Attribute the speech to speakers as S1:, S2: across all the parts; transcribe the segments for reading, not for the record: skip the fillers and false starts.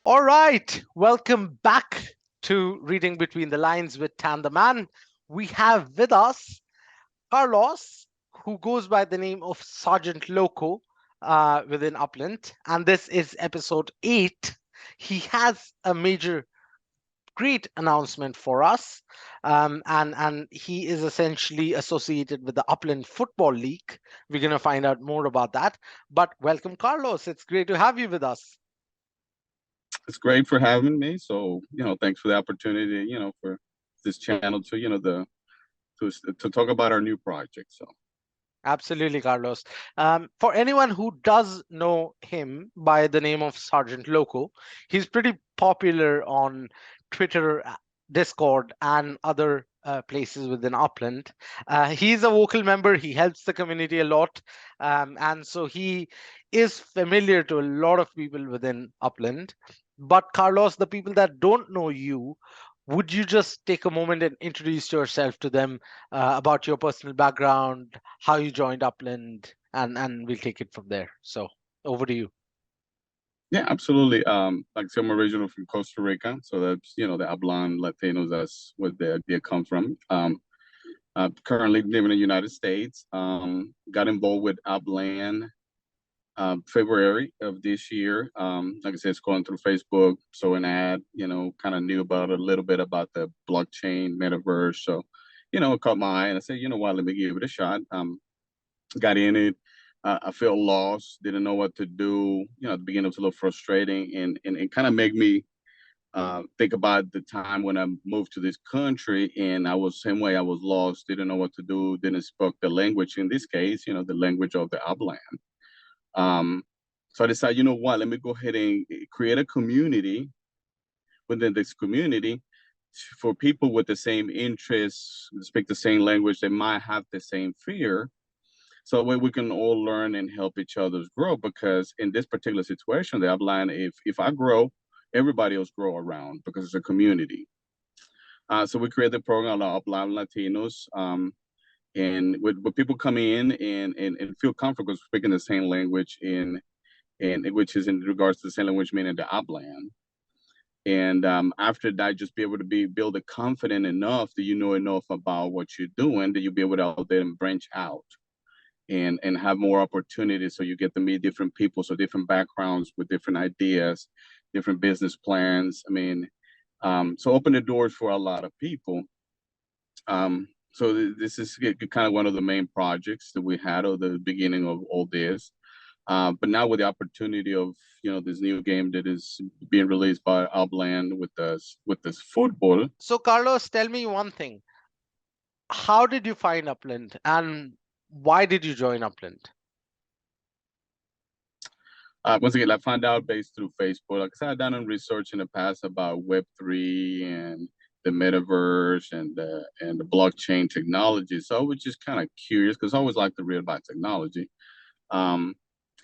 S1: All right, welcome back to Reading Between the Lines with Tan the Man. We have with us Carlos, who goes by the name of Sergeant Loco within Upland, and this is episode 8. He has a major, great announcement for us, and he is essentially associated with the Upland Football League. We're going to find out more about that. But welcome, Carlos. It's great to have you with us.
S2: It's great for having me. So, thanks for the opportunity, for this channel to, to talk about our new project. So,
S1: Absolutely, Carlos. For anyone who does know him by the name of Sergeant Loco, he's pretty popular on Twitter, Discord, and other places within Upland. He's a vocal member. He helps the community a lot, and so he is familiar to a lot of people within Upland. But Carlos, the people that don't know you, would you just take a moment and introduce yourself to them about your personal background, how you joined Upland, and we'll take it from there. So over to you.
S2: yeah, absolutely. Like I said, I'm originally from Costa Rica. So that's, the Upland Latinos, that's where the idea comes from. Currently living in the United States. Got involved with Upland February of this year. Like I said, scrolling through Facebook, saw an ad, kind of knew about a little bit about the blockchain metaverse. So, it caught my eye and I said, you know what, let me give it a shot. Got in it. I felt lost, didn't know what to do. At the beginning it was a little frustrating and it kind of made me think about the time when I moved to this country and I was same way. I was lost, didn't know what to do, didn't speak the language. In this case, the language of the Upland. So I decided, you know what, let me go ahead and create a community within this community for people with the same interests, speak the same language, they might have the same fear. So that way we can all learn and help each other's grow. Because in this particular situation, the Upland, if I grow, everybody else grow around because it's a community. So we created the program, Upland Latinos. And with people come in and feel comfortable speaking the same language and which is in regards to the same language, meaning the Upland. And after that, just be able to build a confident enough that you know enough about what you're doing that you'll be able to out there and branch out and have more opportunities. So you get to meet different people, so different backgrounds with different ideas, different business plans. I mean, so open the doors for a lot of people. So this is kind of one of the main projects that we had at the beginning of all this. But now with the opportunity of this new game that is being released by Upland with this Futbol.
S1: So Carlos, tell me one thing. How did you find Upland and why did you join Upland?
S2: Once again, I found out based through Facebook. Like I said, I've done research in the past about Web3 and the metaverse and the blockchain technology. So I was just kind of curious because I always like to read about technology. And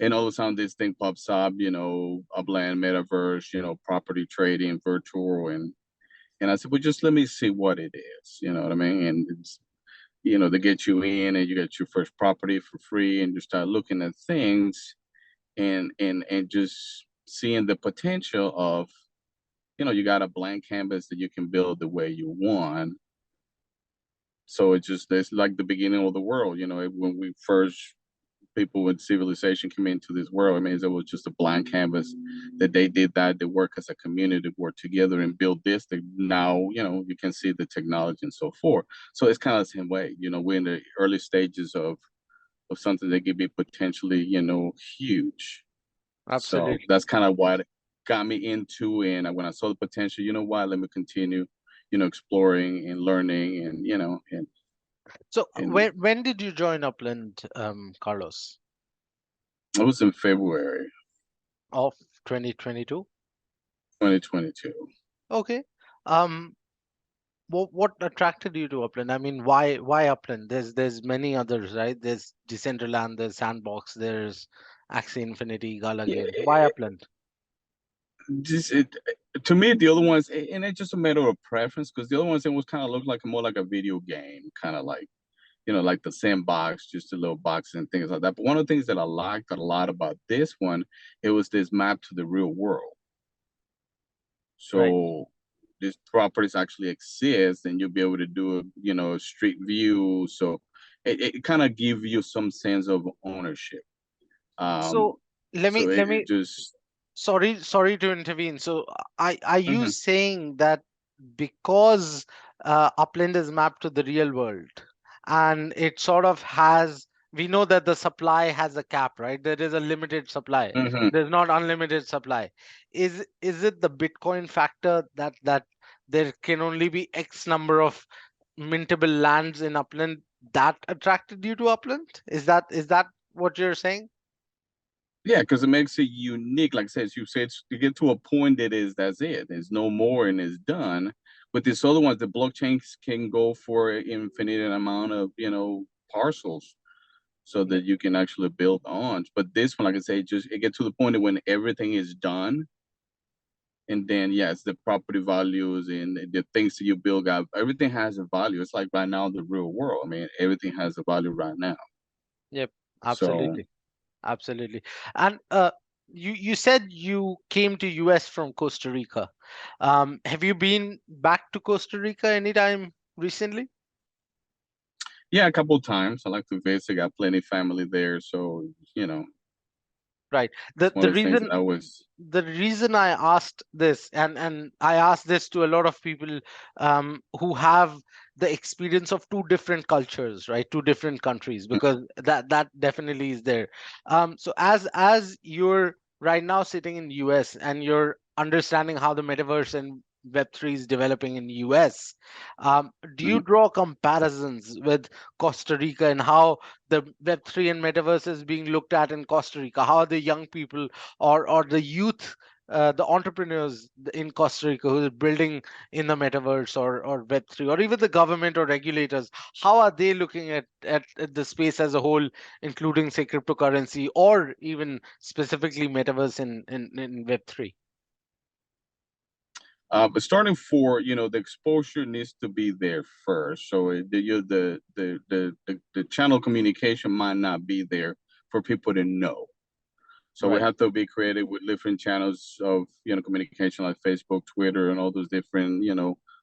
S2: all of a sudden this thing pops up, Upland Metaverse, property trading, virtual, and I said, well, just let me see what it is. You know what I mean? And it's, they get you in and you get your first property for free and you start looking at things and just seeing the potential of, you got a blank canvas that you can build the way you want. So it's like the beginning of the world, when we first people with civilization came into this world. I mean, it was just a blank canvas that they did that. They work as a community, work together and build this. That now, you can see the technology and so forth. So it's kind of the same way. We're in the early stages of something that could be potentially, huge.
S1: Absolutely.
S2: So that's kind of what got me into. And when I saw the potential, let me continue, exploring and learning and.
S1: So when did you join Upland, Carlos?
S2: It was in February
S1: Of 2022.
S2: 2022.
S1: Okay. Um, what attracted you to Upland? I mean, why Upland? There's many others, right? There's Decentraland, there's Sandbox, there's Axie Infinity, Gala
S2: Yeah,
S1: Game. Why Upland?
S2: just to me the other ones, and it's just a matter of preference because the other ones it was kind of looked like more like a video game, kind of like like the sandbox, just a little box and things like that. But one of the things that I liked a lot about this one, it was this map to the real world.
S1: Right.
S2: So these properties actually exist, and you'll be able to do a street view. So it kind of give you some sense of ownership. Um,
S1: So let me
S2: so
S1: let
S2: it
S1: me
S2: just
S1: sorry to intervene. So are you
S2: Mhm.
S1: saying that because Upland is mapped to the real world and it sort of has, we know that the supply has a cap, right? There is a limited supply.
S2: Mhm.
S1: There's not unlimited supply. Is it the Bitcoin factor that there can only be X number of mintable lands in Upland that attracted you to Upland? Is that what you're saying?
S2: Yeah, because it makes it unique. Like I said, you said to get to a point that's it. There's no more and it's done. With these other ones, the blockchains can go for an infinite amount of, parcels so
S1: Yeah.
S2: that you can actually build on. But this one, like I say, just it get to the point that when everything is done, and then yes, the property values and the things that you build up, everything has a value. It's like right now the real world. I mean, everything has a value right now.
S1: Yep.
S2: So
S1: Absolutely. Absolutely. And you said you came to US from Costa Rica. Have you been back to Costa Rica anytime recently?
S2: yeah, a couple of times I like to visit. Got plenty of family there, so you know
S1: Right.
S2: it's
S1: The
S2: one
S1: the
S2: of those things
S1: reason
S2: that I was.
S1: the reason I asked this, and I asked this to a lot of people who have the experience of two different cultures, right? Two different countries, because that definitely is there. So as you're right now sitting in US and you're understanding how the metaverse and Web3 is developing in US, do you
S2: Mhm.
S1: draw comparisons with Costa Rica and how the Web3 and metaverse is being looked at in Costa Rica? How are the young people or the youth, the entrepreneurs in Costa Rica who are building in the metaverse or Web3, or even the government or regulators, how are they looking at the space as a whole, including, say, cryptocurrency or even specifically metaverse in Web3?
S2: But starting for the exposure needs to be there first. So the channel communication might not be there for people to know. So we
S1: Right.
S2: have to be creative with different channels of communication like Facebook, Twitter, and all those different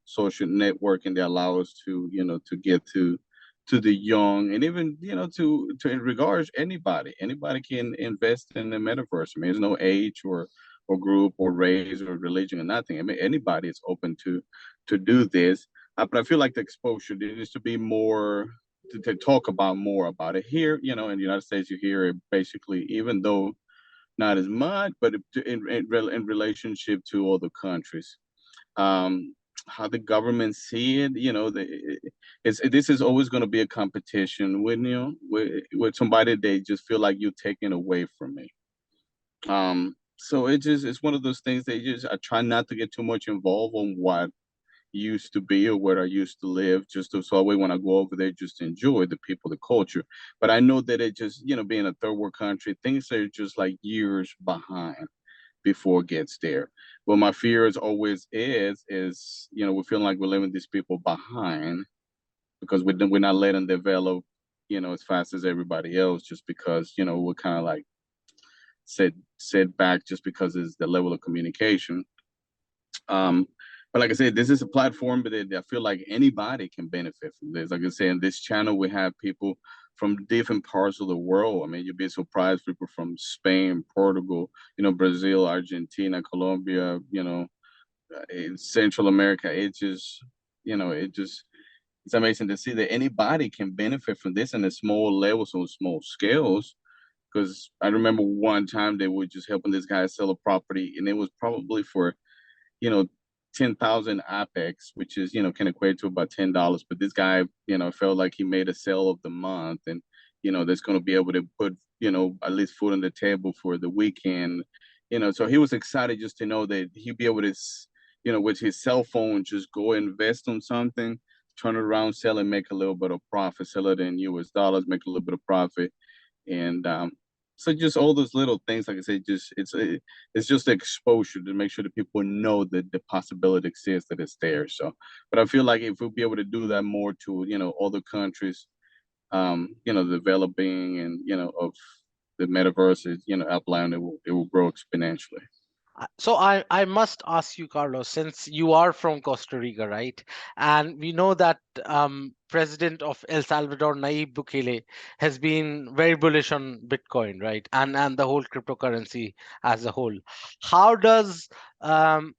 S2: social networking that allow us to to get to the young, and even to in regards anybody can invest in the metaverse. I mean, there's no age or group or race or religion or nothing. I mean, anybody is open to do this. But I feel like the exposure there needs to be more to talk about more about it here. In the United States, you hear it basically, even though not as much, but in relationship to other countries. Um, how the government see it, this is always going to be a competition with with somebody they just feel like you're taking away from me. So it's one of those things that I try not to get too much involved on what used to be or where I used to live, just so that way when I go over there, just enjoy the people, the culture. But I know that it just, being a third world country, things are just like years behind before it gets there. But my fear is always we're feeling like we're leaving these people behind because we're not letting them develop, as fast as everybody else, just because, we're kind of like set back just because it's the level of communication. Um, but like I said, this is a platform that I feel like anybody can benefit from this. Like I said, in this channel, we have people from different parts of the world. I mean, you'd be surprised, people from Spain, Portugal, Brazil, Argentina, Colombia, in Central America. It's amazing to see that anybody can benefit from this in a small levels on small scales. Because I remember one time they were just helping this guy sell a property, and it was probably for you know, 10,000 Apex, which is, can equate to about $10. But this guy, felt like he made a sale of the month, and, that's going to be able to put, at least food on the table for the weekend. So he was excited just to know that he'd be able to, with his cell phone, just go invest on something, turn it around, sell it, make a little bit of profit, sell it in US dollars, make a little bit of profit. And so just all those little things, like I said, it's just exposure to make sure that people know that the possibility exists, that it's there. So, but I feel like if we'll be able to do that more to other countries, developing and of the metaverse is Upland, it will grow exponentially.
S1: So I must ask you, Carlos, since you are from Costa Rica, right? And we know that President of El Salvador, Nayib Bukele, has been very bullish on Bitcoin, right? And the whole cryptocurrency as a whole. How does um,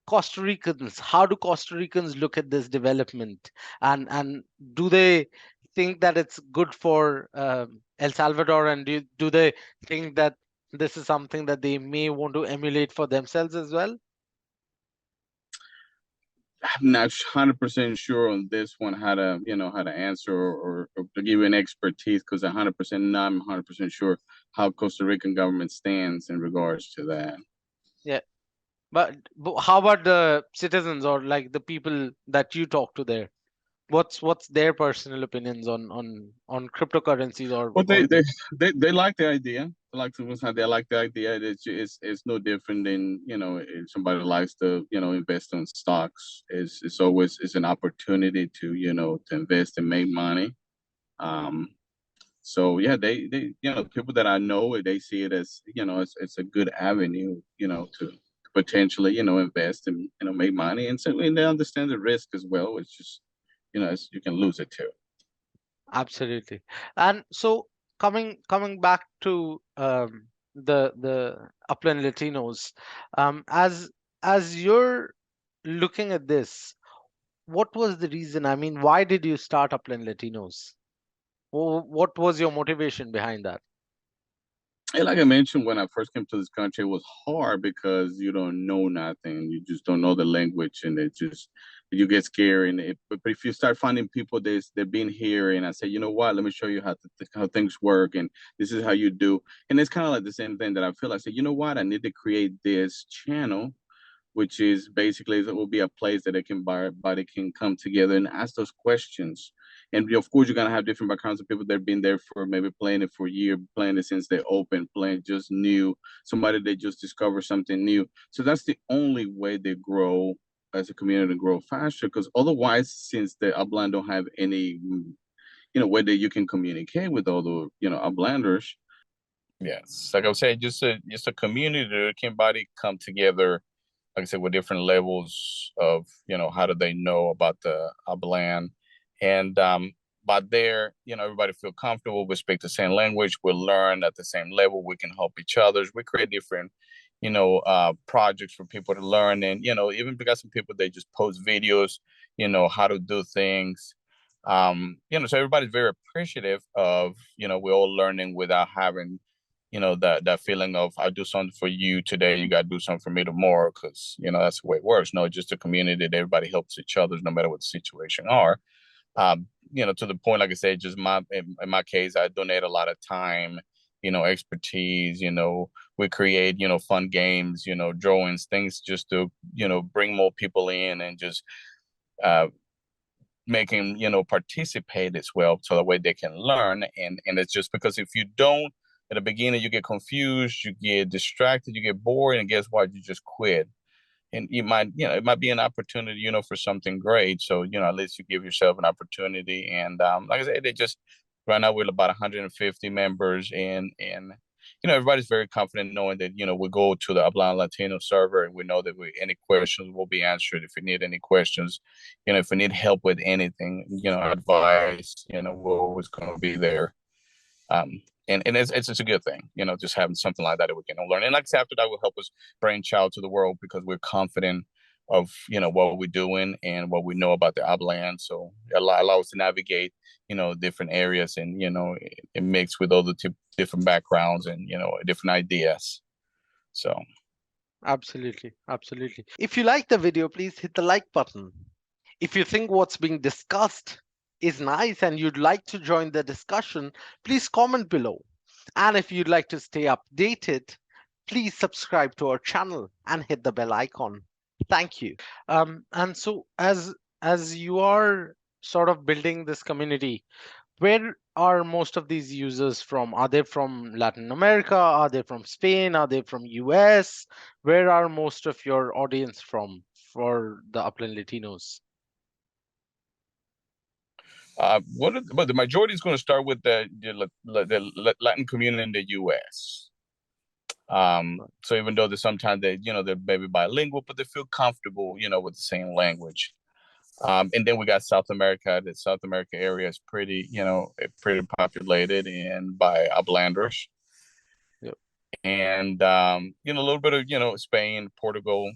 S1: how do Costa Ricans look at this development, and do they think that it's good for El Salvador, and do they think that this is something that they may want to emulate for themselves as well?
S2: I'm not 100% sure on this one how to how to answer or to give you an expertise because 100% not 100% sure how Costa Rican government stands in regards to that.
S1: Yeah, but how about the citizens or like the people that you talk to there? What's their personal opinions on cryptocurrencies
S2: Well,
S1: or
S2: they like the idea. They like the idea. It's no different than if somebody likes to invest in stocks. It's always it's an opportunity to to invest and make money. Um, so yeah, they people that I know they see it as it's a good avenue to potentially invest and make money and so and they understand the risk as well. It's just you can lose it too.
S1: Absolutely. And so coming back to the Upland Latinos, as you're looking at this, what was the reason? I mean, why did you start Upland Latinos? What was your motivation behind that?
S2: And like I mentioned, when I first came to this country, it was hard because you don't know nothing. You just don't know the language, and it just you get scared. But if you start finding people they've been here, and I say, you know what, let me show you how things work, and this is how you do. And it's kind of like the same thing that I feel. I say, you know what, I need to create this channel which is basically it will be a place that everybody can come together and ask those questions. And of course, you're gonna have different backgrounds of people that have been there for maybe playing it for a year, playing it since they opened, playing just new, somebody that just discovered something new. So that's the only way they grow as a community grow faster. Because otherwise, since the upland don't have any, way that you can communicate with all the uplanders. Yes, like I was saying, just a community that can body come together like I said, with different levels of, how do they know about the upland. And but there, everybody feel comfortable. We speak the same language. We learn at the same level. We can help each other. We create different, projects for people to learn. And, even we got some people, they just post videos, how to do things. So everybody's very appreciative of, we're all learning without having that feeling of I do something for you today, you got to do something for me tomorrow, because that's the way it works. No, just a community that everybody helps each other no matter what the situation are. To the point, like I said, just in my case, I donate a lot of time, expertise. We create fun games, drawings, things just to bring more people in and just uh making participate as well, so that way they can learn. And it's just because if you don't at the beginning, you get confused, you get distracted, you get bored, and guess what, you just quit. And it might be an opportunity for something great. So at least you give yourself an opportunity. And like I said, they just right now we're about 150 members, and everybody's very confident knowing that we go to the Upland Latino server, and we know that any questions will be answered. If you need any questions, if we need help with anything, advice, we're always going to be there. And it's a good thing, just having something like that we can learn. And like I said, after that will help us branch out to the world, because we're confident of what we're doing and what we know about the upland. So it allows us to navigate different areas, and it mix with all the different backgrounds and different ideas. So
S1: Absolutely, absolutely. If you like the video, please hit the like button. If you think what's being discussed is nice and you'd like to join the discussion, please comment below. And if you'd like to stay updated, please subscribe to our channel and hit the bell icon. Thank you. And so as you are sort of building this community, where are most of these users from? Are they from Latin America? Are they from Spain? Are they from US? Where are most of your audience from for the Upland Latinos?
S2: but the majority is going to start with the Latin community in the U.S.
S3: So even though sometimes they're maybe bilingual, but they feel comfortable, with the same language. And then we got South America. The South America area is pretty populated and by Uplanders.
S1: Yep.
S3: And a little bit of Spain, Portugal,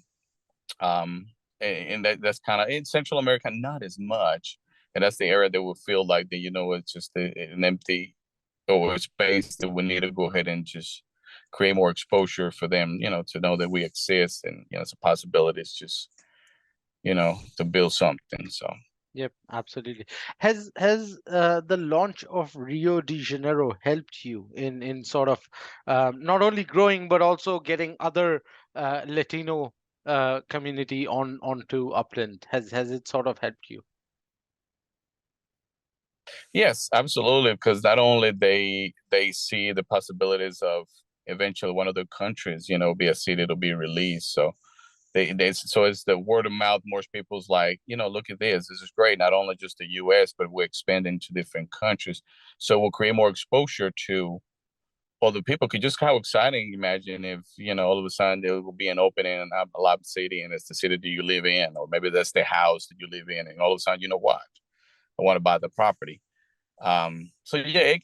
S3: um, and that's kind of in Central America, not as much. And that's the area that will feel like that, it's just an empty or a space that we need to go ahead and just create more exposure for them, to know that we exist and it's a possibility. It's just to build something. So
S1: Yep, absolutely. Has the launch of Rio de Janeiro helped you in sort of not only growing but also getting other Latino community onto Upland? Has it sort of helped you?
S3: yes, absolutely, because not only they see the possibilities of eventually one of the countries, be a city to be released. So so it's the word of mouth. More people's like, look at this. This is great. Not only just the U.S., but we're expanding to different countries. So we'll create more exposure to other people. Could just how exciting imagine if all of a sudden there will be an opening in a large city, and it's the city that you live in, or maybe that's the house that you live in, and all of a sudden, you know what, I want to buy the property. So yeah,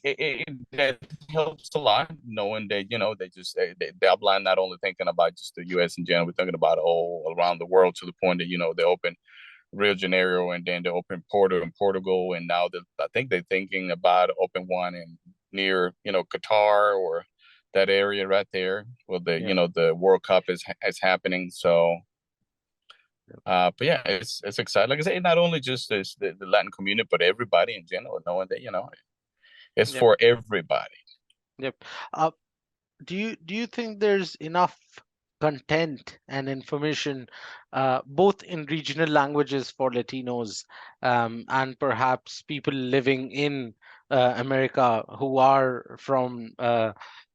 S3: that helps a lot knowing that they just they outline not only thinking about just the U.S. in general, we're thinking about all around the world to the point that they open Rio de Janeiro and then they open Porto in Portugal, and now I think they're thinking about open one in near Qatar or that area right there where
S1: Yeah.
S3: the World Cup is happening. So but yeah, it's exciting. Like I say, not only just the Latin community, but everybody in general, knowing that it's
S1: Yep.
S3: for everybody.
S1: Yep. Uh, do you think there's enough content and information both in regional languages for Latinos and perhaps people living in America who are from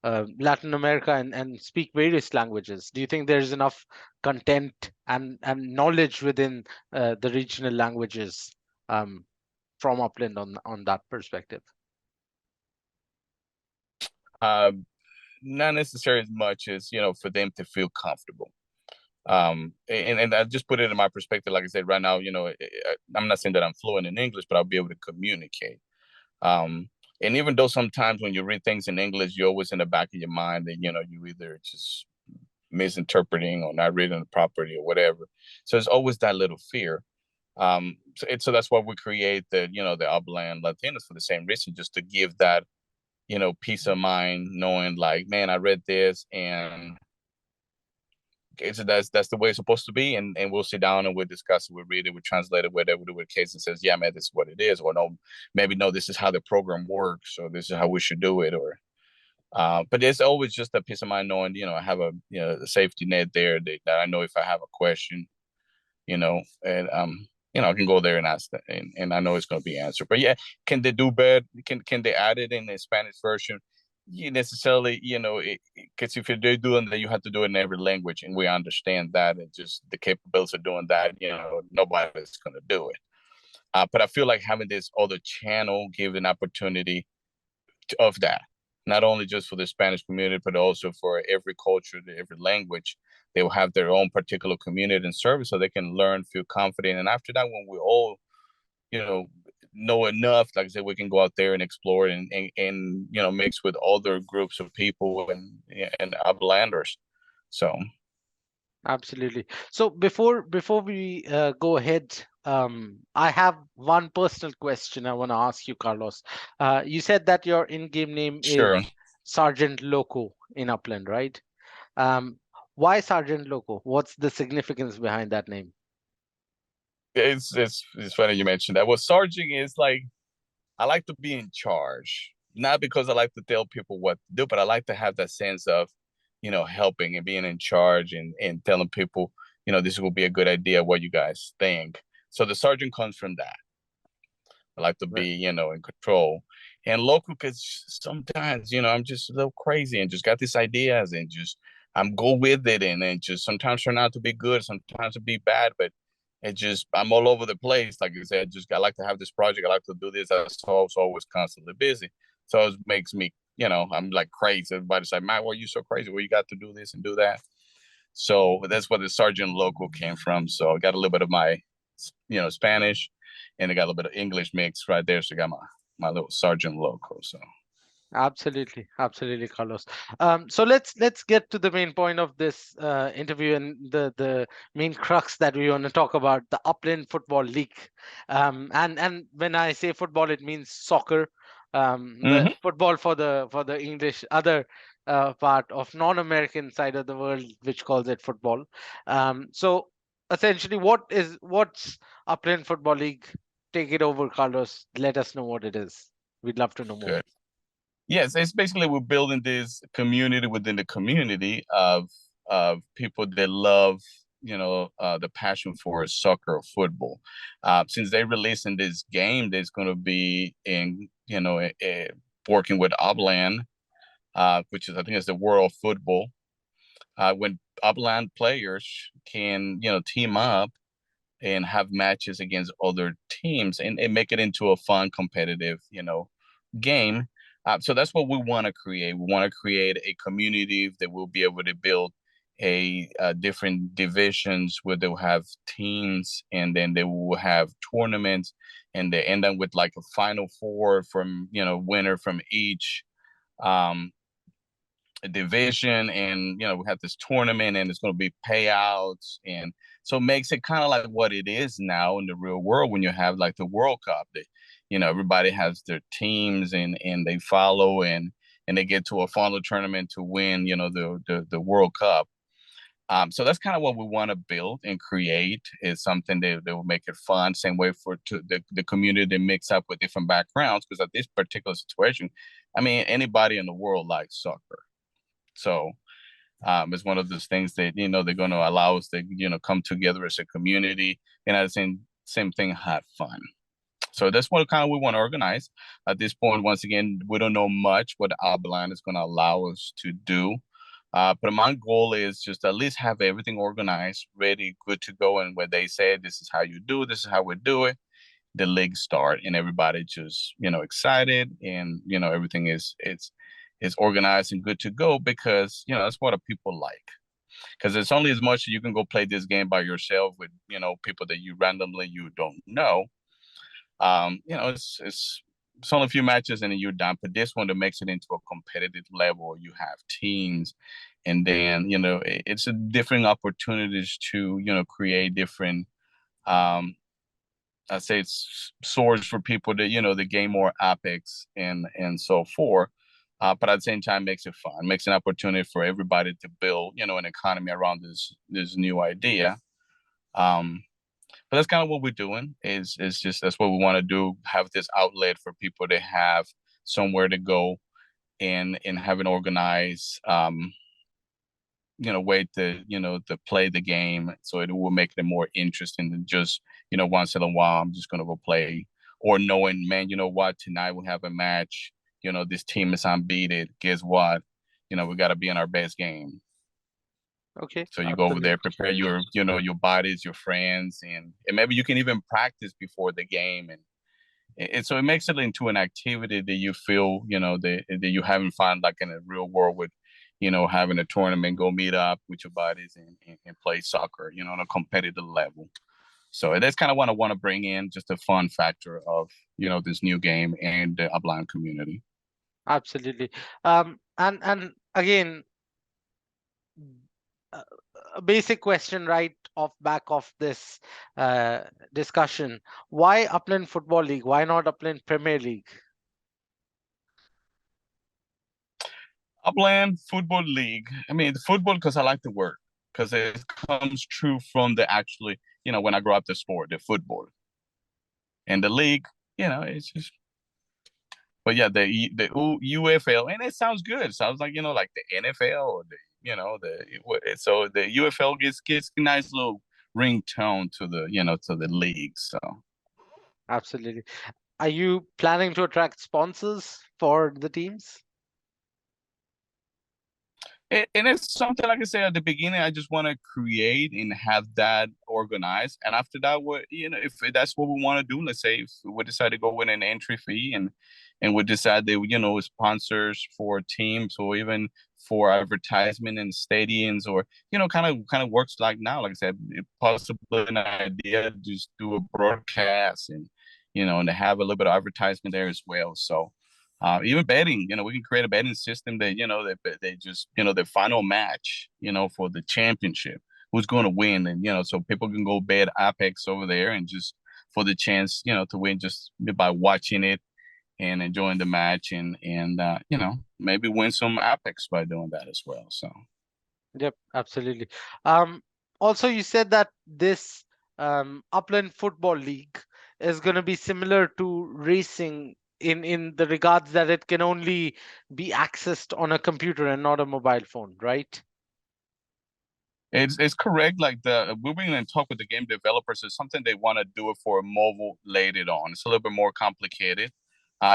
S1: Latin America and speak various languages? Do you think there's enough content and knowledge within the regional languages um, from Upland on that perspective?
S3: Um, Not necessarily as much as for them to feel comfortable. And I just put it in my perspective. Like I said, right now, I'm not saying that I'm fluent in English, but I'll be able to communicate. Um, and even though sometimes when you read things in English, you're always in the back of your mind that you either just misinterpreting or not reading it properly or whatever. So there's always that little fear. So that's why we create the Upland Latinos for the same reason, just to give that peace of mind, knowing like, man, I read this and that's the way it's supposed to be, and we'll sit down and we'll discuss it, we'll read it, we'll translate it, whatever the case, and says, yeah, man, this is what it is, or no, maybe no, this is how the program works, or this is how we should do it, or but it's always just a peace of mind knowing I have a safety net there that I know if I have a question, and I can go there and ask that, and I know it's going to be answered. But yeah, can they do better? Can they add it in the Spanish version? You necessarily, because if you're doing that, you have to do it in every language, and we understand that, and just the capabilities of doing that, nobody's going to do it. But I feel like having this other channel gives an opportunity of that, not only just for the Spanish community, but also for every culture, every language. They will have their own particular community and service so they can learn, feel confident. And after that, when we all, you know enough, like I said, we can go out there and explore and mix with other groups of people and uplanders. So
S1: Absolutely. So before we go ahead, I have one personal question I want to ask you, Carlos. You said that your in-game name is
S3: sure.
S1: Sergeant Loco in Upland, right? Um, why Sergeant Loco? What's the significance behind that name?
S3: It's funny you mentioned that. Well, sergeant is like, I like to be in charge, not because I like to tell people what to do, but I like to have that sense of, helping and being in charge and telling people, this will be a good idea. What you guys think? So the sergeant comes from that. I like to
S1: Right.
S3: be, in control. And local, because sometimes, I'm just a little crazy and just got these ideas and just I'm go with it, and then just sometimes turn out to be good, sometimes to be bad, but it just I'm all over the place. Like I said, just I like to have this project, I like to do this. I was always constantly busy, so it makes me, I'm like crazy. Everybody's like, man, why are you so crazy? Well, you got to do this and do that. So that's where the Sergeant Loco came from. So I got a little bit of my, Spanish, and I got a little bit of English mix right there. So I got my little Sergeant Loco. So
S1: Absolutely, absolutely, Carlos. So let's get to the main point of this interview and the main crux that we want to talk about, the Upland Football League. And when I say football, it means soccer. The football for the English other part of non-American side of the world, which calls it football. So essentially, what's Upland Football League? Take it over, Carlos. Let us know what it is. We'd love to know more.
S3: good. Yes, it's basically we're building this community within the community of people that love, the passion for soccer or football. Since they're releasing this game, that's going to be in, working with Upland, which is, I think, is the World of Football. When Upland players can, team up and have matches against other teams and make it into a fun, competitive, game. So that's what we want to create. We want to create a community that will be able to build different divisions where they'll have teams, and then they will have tournaments, and they end up with like a final four from, winner from each division, and we have this tournament, and it's going to be payouts, and so it makes it kind of like what it is now in the real world when you have like the World Cup. That everybody has their teams, and they follow, and they get to a final tournament to win the World Cup. So that's kind of what we want to build and create, is something that will make it fun. Same way for the community to mix up with different backgrounds, because at this particular situation, I mean, anybody in the world likes soccer. So it's one of those things that, they're going to allow us to, come together as a community, and at the same thing, have fun. So that's what kind of we want to organize. At this point, once again, we don't know much what Upland is going to allow us to do. But my goal is just at least have everything organized, ready, good to go. And when they say, this is how you do it, this is how we do it, the league start, and everybody just, excited, and, everything is organized and good to go, because, that's what people like. Because it's only as much as you can go play this game by yourself with, people that you don't know. It's only a few matches and then you're done. But this one, that makes it into a competitive level, you have teams, and then it's a different opportunities to create different I say it's swords for people that the game more apex and so forth. But at the same time, makes it fun, makes an opportunity for everybody to build an economy around this new idea. But that's kind of what we're doing. Is just that's what we want to do. Have this outlet for people to have somewhere to go and have an organized way to to play the game, so it will make it more interesting than just once in a while I'm just gonna go play, or knowing, man, what, tonight we have a match, this team is unbeaten, guess what, we got to be in our best game.
S1: Okay.
S3: So you go over there, prepare your your bodies, your friends, and maybe you can even practice before the game, and so it makes it into an activity that you feel that you haven't found like in a real world with having a tournament, go meet up with your buddies and play soccer, on a competitive level. So that's kind of what I want to bring in, just a fun factor of, this new game and the Upland community.
S1: Absolutely. And again, a basic question right off back of this discussion. Why Upland Football League? Why not Upland Premier League?
S3: Upland Football League. I mean, the football because I like the word, because it comes true from the actually, when I grew up the sport, the football. And the league, it's just, but yeah, the UFL, and it sounds good. It sounds like, like the NFL or so the UFL gets a nice little ringtone to the league. So
S1: Absolutely. Are you planning to attract sponsors for the teams?
S3: And it's something, like I said at the beginning, I just want to create and have that organized. And after that, if that's what we want to do, let's say if we decide to go with an entry fee and and would decide they, sponsors for teams or even for advertisement in stadiums, or kind of works like now. Like I said, possibly an idea to just do a broadcast, and to have a little bit of advertisement there as well. So even betting, we can create a betting system that, that they just, the final match, for the championship, who's going to win, and so people can go bet Apex over there and just for the chance, to win just by watching it and enjoying the match, and maybe win some Apex by doing that as well. So
S1: Yep, absolutely. Also, you said that this Upland Football League is going to be similar to racing in the regards that it can only be accessed on a computer and not a mobile phone, right?
S3: it's correct. Like we're going to talk with the game developers. It's something they want to do it for mobile later on. It's a little bit more complicated.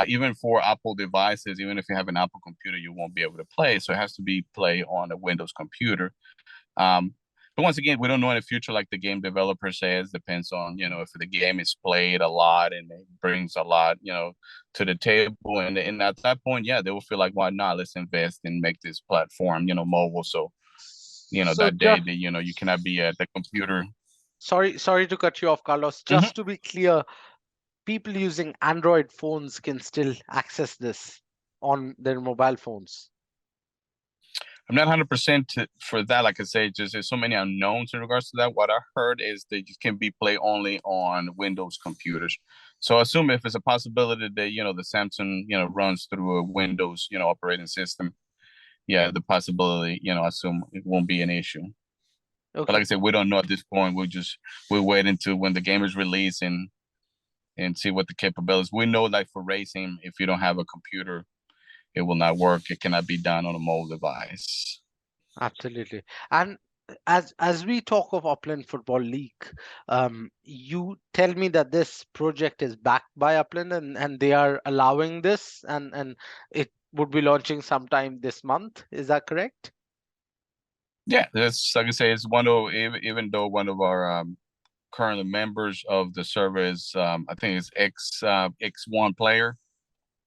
S3: Even for Apple devices, even if you have an Apple computer, you won't be able to play. So it has to be play on a Windows computer. But once again, we don't know in the future, like the game developer says, depends on, if the game is played a lot and it brings a lot, to the table. And at that point, yeah, they will feel like, why not? Let's invest and make this platform, mobile. So,
S1: So
S3: that day that, you cannot be at the computer.
S1: sorry to cut you off, Carlos. Just to be clear, people using Android phones can still access this on their mobile phones.
S3: I'm not 100% for that. Like I say, just there's so many unknowns in regards to that. What I heard is they just can be played only on Windows computers. So I assume if it's a possibility that, the Samsung, runs through a Windows, operating system, yeah, the possibility, I assume it won't be an issue.
S1: Okay.
S3: But like I said, we don't know at this point. We'll wait until when the game is released and see what the capabilities. We know, like for racing, if you don't have a computer, it will not work. It cannot be done on a mobile device.
S1: Absolutely. And as we talk of Upland Football League, you tell me that this project is backed by Upland and they are allowing this, and it would be launching sometime this month. Is that correct?
S3: Yeah, that's like I say, it's one of, even though one of our currently members of the server is I think it's X1 player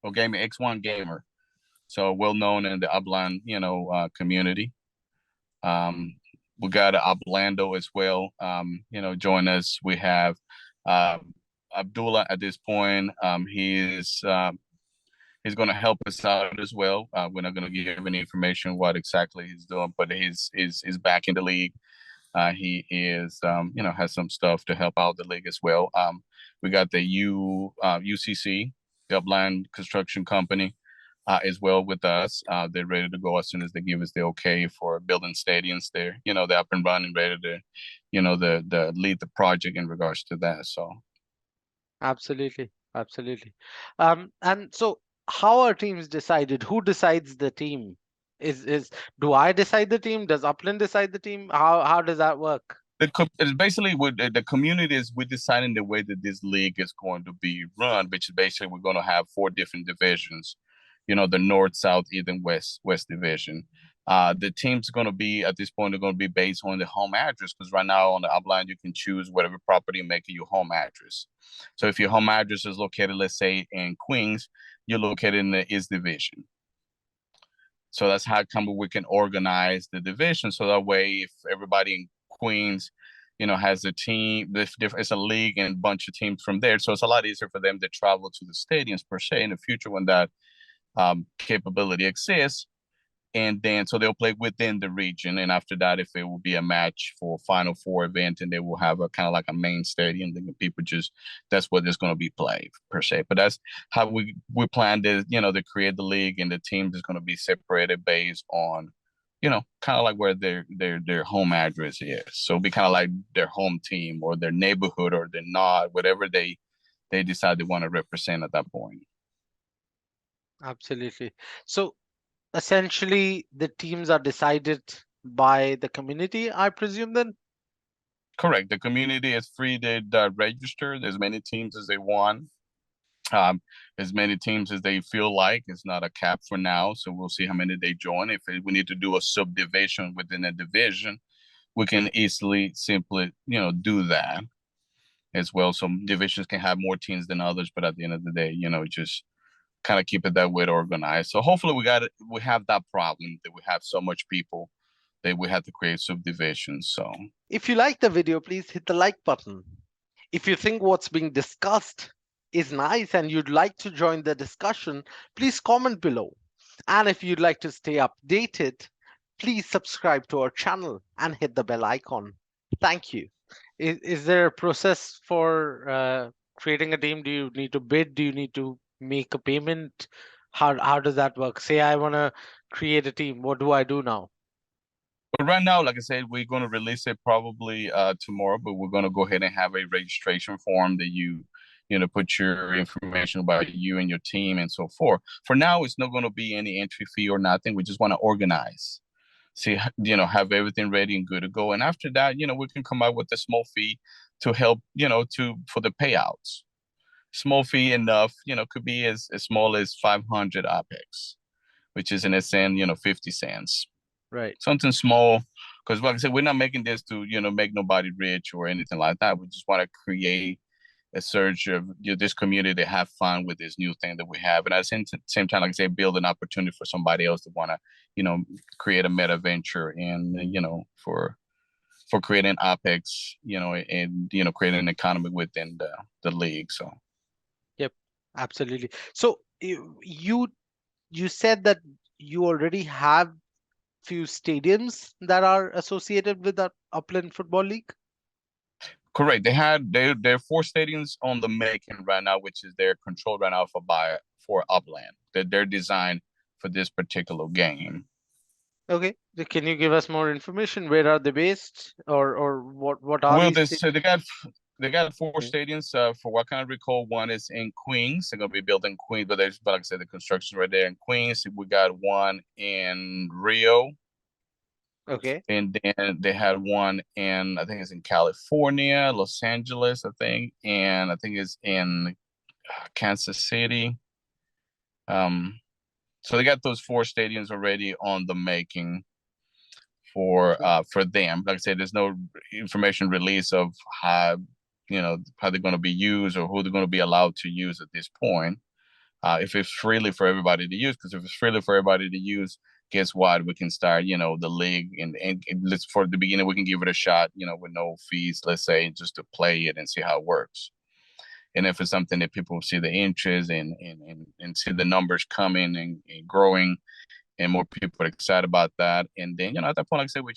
S3: or gaming X1 gamer, so well known in the Upland community. We got Uplando as well, join us. We have Abdullah at this point. He's going to help us out as well. We're not going to give any information what exactly he's doing, but he's back in the league. He is, has some stuff to help out the league as well. We got the UCC, the Upland Construction Company, as well with us. They're ready to go as soon as they give us the okay for building stadiums there. They're up and running, ready to, the lead the project in regards to that. So.
S1: Absolutely. And so how are teams decided? Who decides the team? Do I decide the team? Does Upland decide the team? How does that work?
S3: It's basically what the community is. We're deciding the way that this league is going to be run, which is basically we're going to have 4 different divisions. The North, South, East, and West division. The teams are going to be, at this point, they're going to be based on the home address, because right now on the Upland you can choose whatever property make it your home address. So if your home address is located, let's say in Queens, you're located in the East division. So that's how we can organize the division. So that way, if everybody in Queens, has a team, it's a league and a bunch of teams from there. So it's a lot easier for them to travel to the stadiums per se in the future when that capability exists. And then so they'll play within the region, and after that, if it will be a match for Final Four event, and they will have a kind of like a main stadium, then people that's what is going to be played per se. But that's how we plan to to create the league, and the teams is going to be separated based on kind of like where their home address is. So it'll be kind of like their home team or their neighborhood or their nod, whatever they decide they want to represent at that point.
S1: Absolutely. So essentially the teams are decided by the community, I presume then?
S3: Correct. The community is free to register as many teams as they want, as many teams as they feel like. It's not a cap for now, so we'll see how many they join. If we need to do a subdivision within a division, we can simply do that as well. Some divisions can have more teams than others, but at the end of the day, just kind of keep it that way organized. So hopefully we have that problem that we have so much people that we have to create subdivisions. So
S1: If you like the video, please hit the like button. If you think what's being discussed is nice and you'd like to join the discussion, please comment below. And if you'd like to stay updated, please subscribe to our channel and hit the bell icon. Thank you. Is there a process for creating a team? Do you need to bid? Do you need to make a payment? How does that work? Say I want to create a team. What do I do now?
S3: but right now, like I said, we're going to release it probably tomorrow, but we're going to go ahead and have a registration form that you put your information about you and your team and so forth. For now, it's not going to be any entry fee or nothing. We just want to organize, see, have everything ready and good to go. And after that, we can come up with a small fee to help, for the payouts. Small fee enough, could be as small as 500 OPEX, which is in a cent, 50 cents.
S1: Right.
S3: Something small, because like I said, we're not making this to make nobody rich or anything like that. We just want to create a surge of this community to have fun with this new thing that we have, and at the same time, like I say, build an opportunity for somebody else to want to create a meta venture and for creating OPEX, and creating an economy within the league. So
S1: Yep, absolutely. So you said that you already have few stadiums that are associated with that Upland Football League?
S3: correct. There are 4 stadiums on the making right now, which is they're controlled right now for Upland. They're designed for this particular game.
S1: Okay. Can you give us more information? Where are they based, or what are these?
S3: So they got 4 stadiums. For what kind of recall, one is in Queens. They're gonna be built in Queens, but like I said, the construction right there in Queens. We got one in Rio.
S1: Okay.
S3: And then they had one I think it's in California, Los Angeles, I think, and I think it's in Kansas City. So they got those 4 stadiums already on the making for them. Like I said, there's no information release of how they're going to be used or who they're going to be allowed to use at this point. If it's freely for everybody to use, because if it's freely for everybody to use, guess what? We can start, the league, and let's, for the beginning, we can give it a shot, with no fees, let's say, just to play it and see how it works. And if it's something that people see the interest and see the numbers coming and growing, and more people are excited about that, and then at that point, like I said, we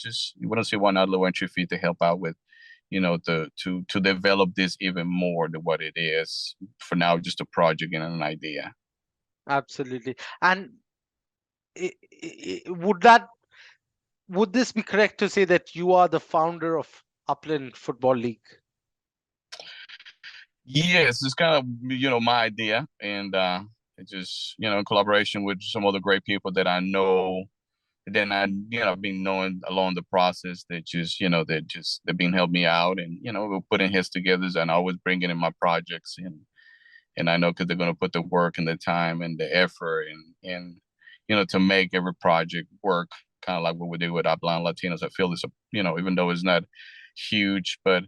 S3: don't see one low entry fee to help out with, to develop this even more than what it is for now, just a project and an idea.
S1: Absolutely. And would this be correct to say that you are the founder of Upland Football League?
S3: Yes, it's kind of my idea, and it's just in collaboration with some other great people that I know. Then I've been knowing along the process that they've been helping me out, and we're putting heads together, and I always bring it in my projects, and I know because they're going to put the work and the time and the effort and to make every project work, kind of like what we do with Upland Latinos. I feel it's even though it's not huge, but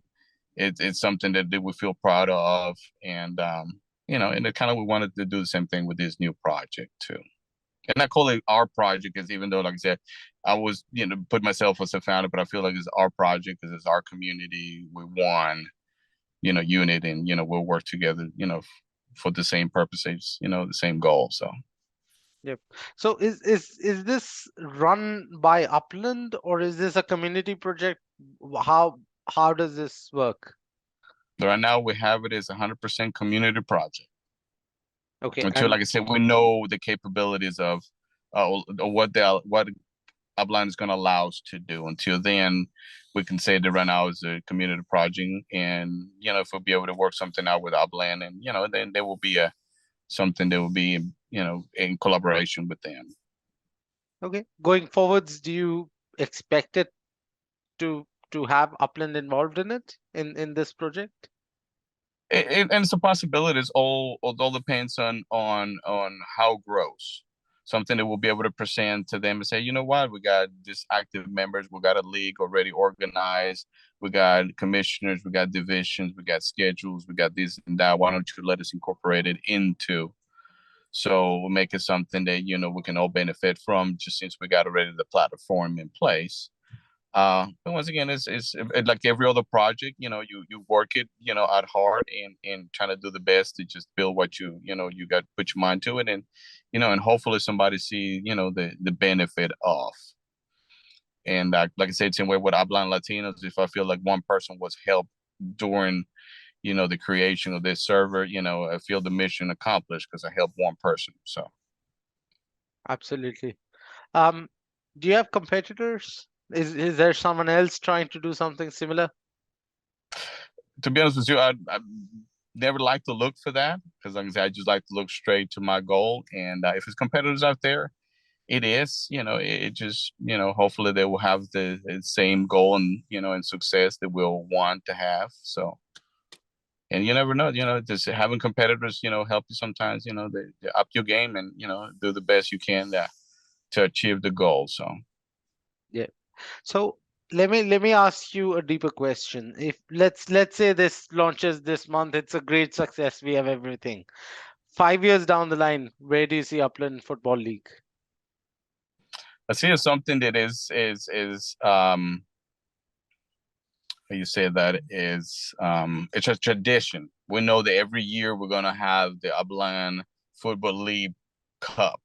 S3: it's something that we feel proud of, and and it kind of we wanted to do the same thing with this new project too. And I call it our project, because even though, like I said, I was put myself as a founder, but I feel like it's our project because it's our community. We want unit, and we'll work together for the same purposes, the same goal. So
S1: Yep. So is this run by Upland, or is this a community project? How does this work?
S3: right now we have it as 100% community project.
S1: Okay.
S3: Until, like I said, we know the capabilities of what Upland is going to allow us to do. Until then, we can say that right now is a community project, and if we'll be able to work something out with Upland, and then there will be something that will be in collaboration with them.
S1: Okay. Going forwards, do you expect it to have Upland involved in it, in this project?
S3: And it's a possibility. It all depends on how it grows. Something that we'll be able to present to them and say, what, we got this active members, we got a league already organized, we got commissioners, we got divisions, we got schedules, we got this and that. Why don't you let us incorporate it into So we'll make it something that, we can all benefit from, just since we got already the platform in place. But once again, it's like every other project, you work it, out hard and trying to do the best to just build what you got, put your mind to it, and hopefully somebody see, the benefit of. And like I said, same way with Upland Latinos, if I feel like one person was helped during, the creation of this server, I feel the mission accomplished because I helped one person. So
S1: Absolutely. Do you have competitors? Is there someone else trying to do something similar?
S3: to be honest with you, I never like to look for that, because like I said, I just like to look straight to my goal. And if there's competitors out there, it is, it just, hopefully they will have the same goal and success that we'll want to have. So, and you never know, just having competitors, help you sometimes, they up your game and, do the best you can to achieve the goal. So,
S1: Yeah. So let me ask you a deeper question. If let's say this launches this month, it's a great success. We have everything. 5 years down the line, where do you see Upland Football League?
S3: I see it's something that is how you say that is, it's a tradition. We know that every year we're gonna have the Upland Football League Cup.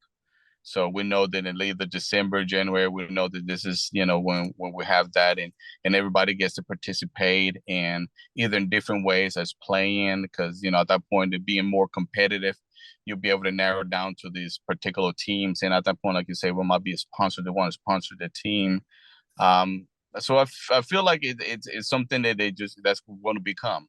S3: So we know that in either December, January, we know that this is, when we have that, and everybody gets to participate, and either in different ways as playing, because, at that point, it being more competitive, you'll be able to narrow down to these particular teams. And at that point, like you say, we might be a sponsor that want to sponsor the team. So I feel like it's something that that's going to become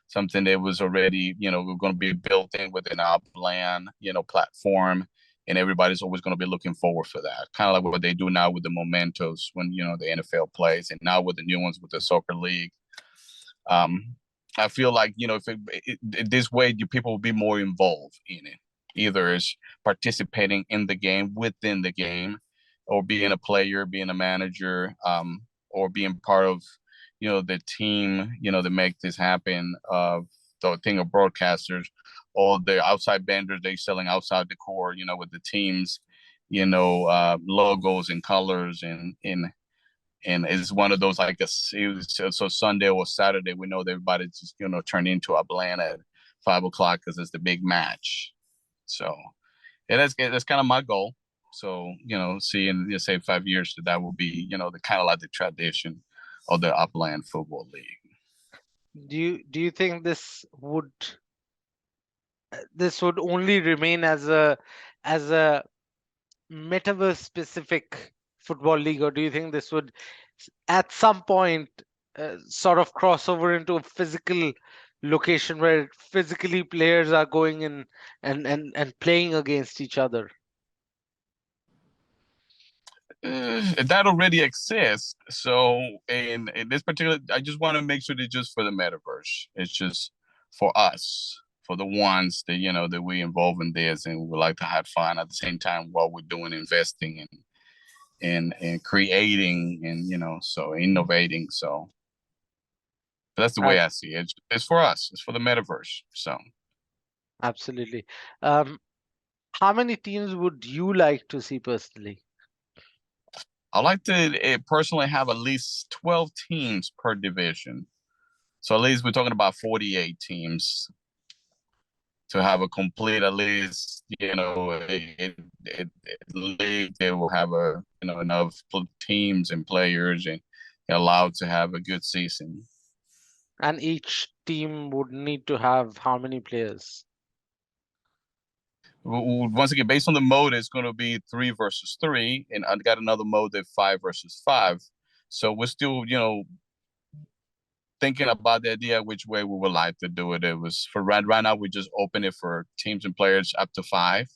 S3: something that was already, we're going to be built in within our plan, platform, and everybody's always going to be looking forward for that. Kind of like what they do now with the Mementos when, the NFL plays, and now with the new ones with the soccer league. I feel like, if this way, people will be more involved in it, either as participating in the game, within the game, or being a player, being a manager, or being part of, the team, to make this happen, the thing of broadcasters, or the outside vendors they selling outside the core, with the teams, logos and colors, and it's one of those, like so Sunday or Saturday, we know that everybody's just, turn into Atlanta at 5 o'clock because it's the big match. So yeah, that's kind of my goal. So, seeing, say 5 years, that will be, the kind of like the tradition of the Upland Football League.
S1: Do you think this would only remain as a metaverse specific football league, or do you think this would at some point sort of cross over into a physical location where physically players are going in and playing against each other?
S3: That already exists. So in this particular, I just want to make sure that just for the metaverse, it's just for us, for the ones that, that we involve in this, and we like to have fun at the same time while we're doing investing and creating, and so innovating. So that's the way I see it. It's for us. It's for the metaverse. So
S1: Absolutely. How many teams would you like to see personally?
S3: I like to personally have at least 12 teams per division. So at least we're talking about 48 teams to have a complete, at least, league that will have enough teams and players and allowed to have a good season.
S1: And each team would need to have how many players?
S3: Once again, based on the mode, it's going to be 3 versus 3, and I got another mode that 5 versus 5. So we're still, thinking about the idea which way we would like to do it. It was for right now, we just open it for teams and players up to 5.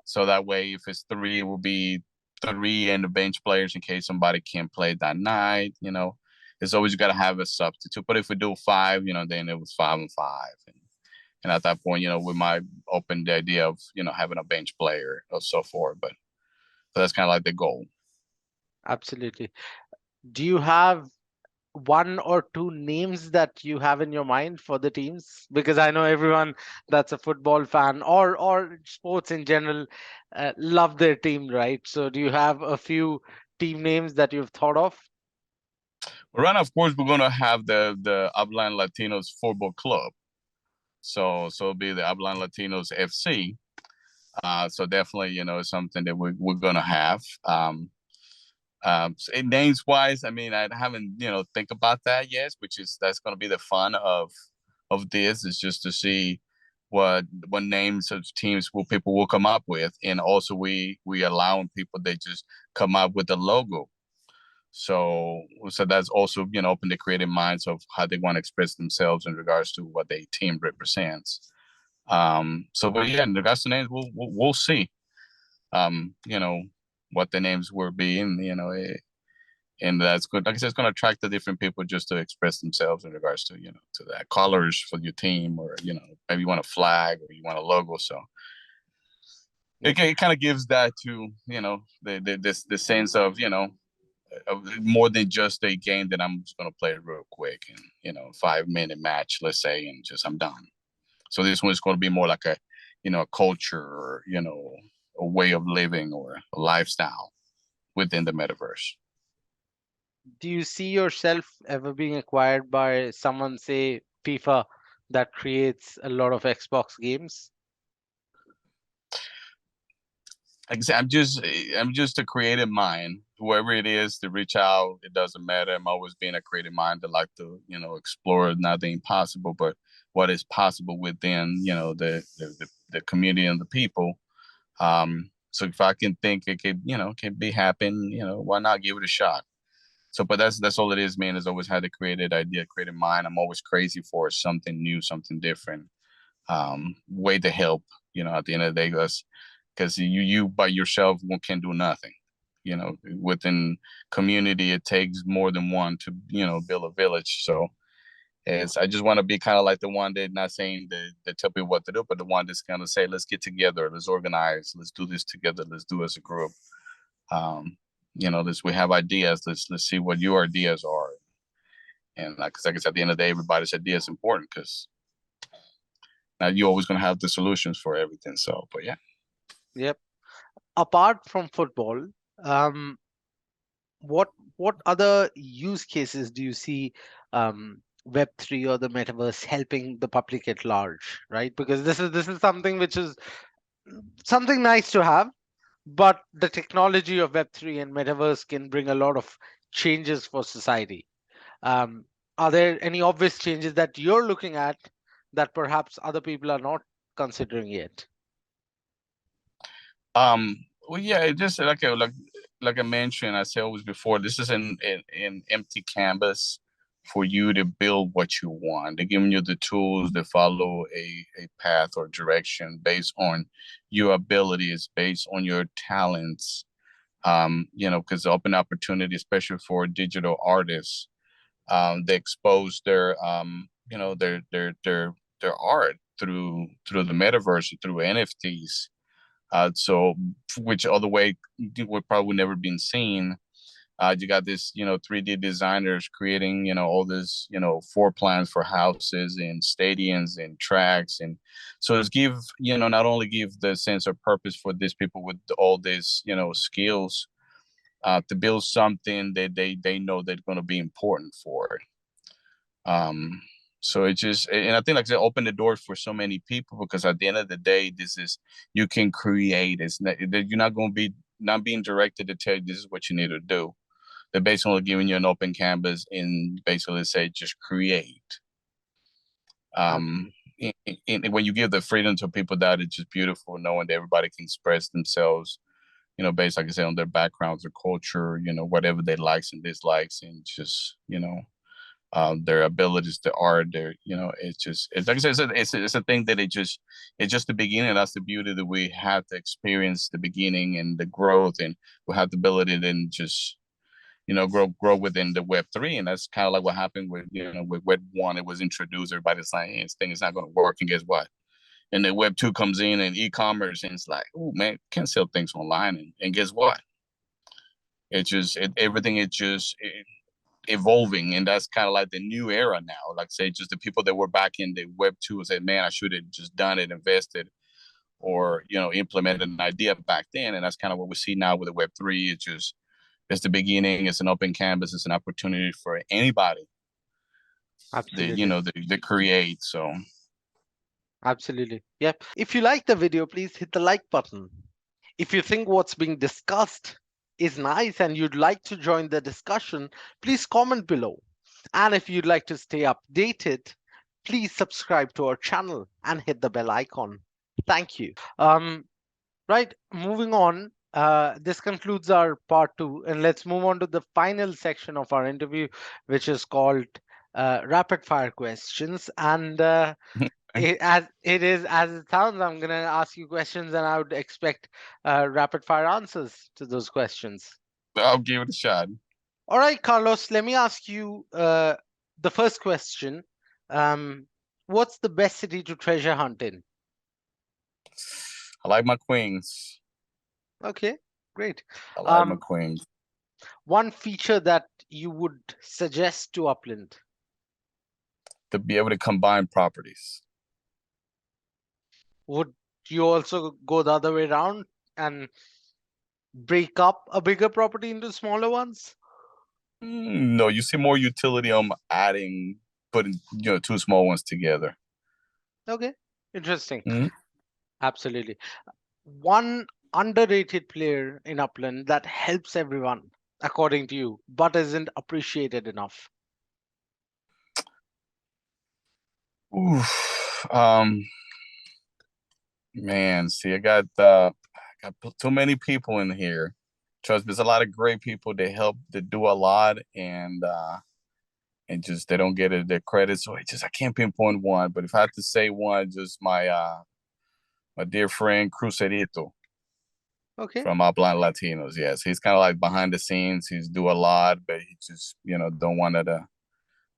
S3: So that way, if it's 3, it will be 3 and the bench players in case somebody can't play that night. It's always got to have a substitute. But if we do 5, then it was 5 and 5. And at that point, we might open the idea of, having a bench player or so forth. But that's kind of like the goal.
S1: Absolutely. Do you have one or two names that you have in your mind for the teams? Because I know everyone that's a football fan or sports in general love their team, right? So do you have a few team names that you've thought of?
S3: Right now, of course, we're gonna have the Upland Latinos Football Club. So it'll be the Upland Latinos FC. So definitely, it's something that we're gonna have. Names wise, I mean, I haven't, think about that yet, that's gonna be the fun of this, is just to see what names of teams people will come up with, and also we allowing people, they just come up with the logo. So that's also, open to creative minds of how they want to express themselves in regards to what their team represents. But yeah, in regards to names, we'll see. You know, what the names will be, and and that's good. Like I said, it's going to attract the different people just to express themselves in regards to to that colors for your team, or maybe you want a flag or you want a logo. So it kind of gives that to the sense of more than just a game that I'm just going to play real quick and 5-minute match, let's say, and just I'm done. So this one is going to be more like a a culture, or a way of living, or a lifestyle within the metaverse.
S1: Do you see yourself ever being acquired by someone, say FIFA, that creates a lot of Xbox games?
S3: Like I said, I'm just a creative mind. Whoever it is to reach out, it doesn't matter. I'm always being a creative mind that like to explore not the impossible, but what is possible within the community and the people. So if I can think it could can be happen, why not give it a shot? So, but that's all it is, man. Is always had a creative idea, creative mind. I'm always crazy for something new, something different. Way to help. At the end of the day, because you by yourself can't do nothing. Within community, it takes more than one to build a village. So I just want to be kind of like the one that, not saying that tell people what to do, but the one that's kind of say, let's get together, let's organize, let's do this together, let's do it as a group. We have ideas. Let's see what your ideas are. And like I said, at the end of the day, everybody's idea is important, because now you're always going to have the solutions for everything. So, but yeah.
S1: Yep. Apart from football, um, what other use cases do you see Web3 or the metaverse helping the public at large, right? Because this is something which is something nice to have, but the technology of Web3 and metaverse can bring a lot of changes for society. Um, are there any obvious changes that you're looking at that perhaps other people are not considering yet?
S3: Well, yeah, it just like I mentioned, I said always before, this is an empty canvas for you to build what you want. They're giving you the tools to follow a path or direction based on your abilities, based on your talents. Because open opportunity, especially for digital artists, they expose their their art through the metaverse, through NFTs. So which other way would probably never been seen. You got this 3D designers creating all this floor plans for houses and stadiums and tracks, and so it's give not only give the sense of purpose for these people with all these skills, to build something that they know they're going to be important for. Um, so it just, and I think like I said, open the doors for so many people, because at the end of the day, this is, you can create. It's not, that you're not going to be not being directed to tell you this is what you need to do. They're basically giving you an open canvas and basically say just create. And when you give the freedom to people, that it's just beautiful, knowing that everybody can express themselves, based, like I said, on their backgrounds, their culture, whatever they likes and dislikes, and just their abilities, their art, it's like I said, it's a thing that it's just the beginning. That's the beauty, that we have to experience the beginning and the growth, and we have the ability to then just grow within the Web3. And that's kind of like what happened with with Web1. It was introduced, everybody's like, hey, this thing is not going to work, and guess what? And then Web2 comes in, and e-commerce, and it's like, oh man, can't sell things online, and guess what? Everything, evolving, and that's kind of like the new era now. Like say, just the people that were back in the Web 2 and said, "Man, I should have just done it, invested, or implemented an idea back then." And that's kind of what we see now with the Web 3. It's the beginning. It's an open canvas. It's an opportunity for anybody
S1: Absolutely.
S3: to create. So
S1: Absolutely. Yep. If you like the video, please hit the like button. If you think what's being discussed is nice and you'd like to join the discussion, please comment below. And if you'd like to stay updated, please subscribe to our channel and hit the bell icon. Thank you. Right, moving on. This concludes our part 2, and let's move on to the final section of our interview, which is called rapid fire questions. And as it sounds, I'm going to ask you questions, and I would expect rapid fire answers to those questions.
S3: I'll give it a shot.
S1: All right, Carlos, let me ask you the first question. What's the best city to treasure hunt in?
S3: I like my queens.
S1: Okay, great.
S3: I like my queens.
S1: One feature that you would suggest to Upland?
S3: To be able to combine properties.
S1: Would you also go the other way around and break up a bigger property into smaller ones?
S3: No, you see more utility on putting two small ones together.
S1: Okay, interesting.
S3: Mm-hmm.
S1: Absolutely. One underrated player in Upland that helps everyone, according to you, but isn't appreciated enough?
S3: Oof. Man, see, I got too many people in here. Trust me, there's a lot of great people that help, that do a lot, and just they don't get their credit. So I can't pinpoint one. But if I had to say one, just my dear friend Crucerito.
S1: Okay.
S3: From Upland Latinos. Yes, he's kind of like behind the scenes. He's do a lot, but he just don't want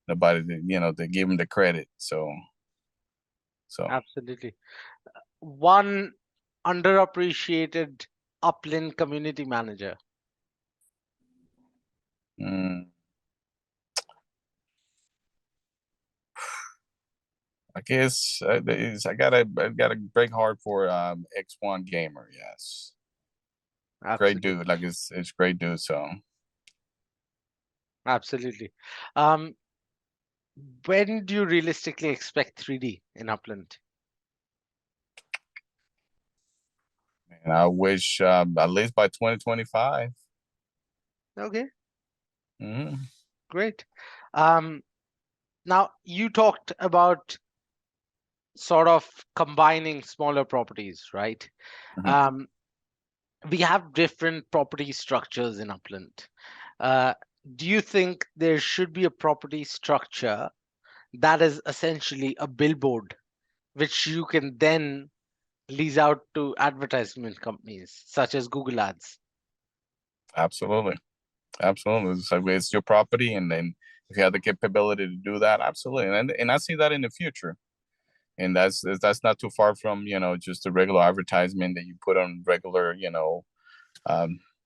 S3: nobody to give him the credit. So
S1: absolutely. One underappreciated Upland community manager.
S3: I guess I gotta break hard for X1 Gamer. Yes,
S1: Absolutely.
S3: great dude. Like it's great dude. So
S1: absolutely. When do you realistically expect 3D in Upland?
S3: and I wish at least by 2025.
S1: Okay.
S3: Mm-hmm.
S1: Great. Now you talked about sort of combining smaller properties, right?
S3: Mm-hmm.
S1: We have different property structures in Upland. Do you think there should be a property structure that is essentially a billboard, which you can then lease out to advertisement companies such as Google Ads?
S3: Absolutely. It's like it's your property, and then if you have the capability to do that, absolutely. And I see that in the future. And that's not too far from just a regular advertisement that you put on regular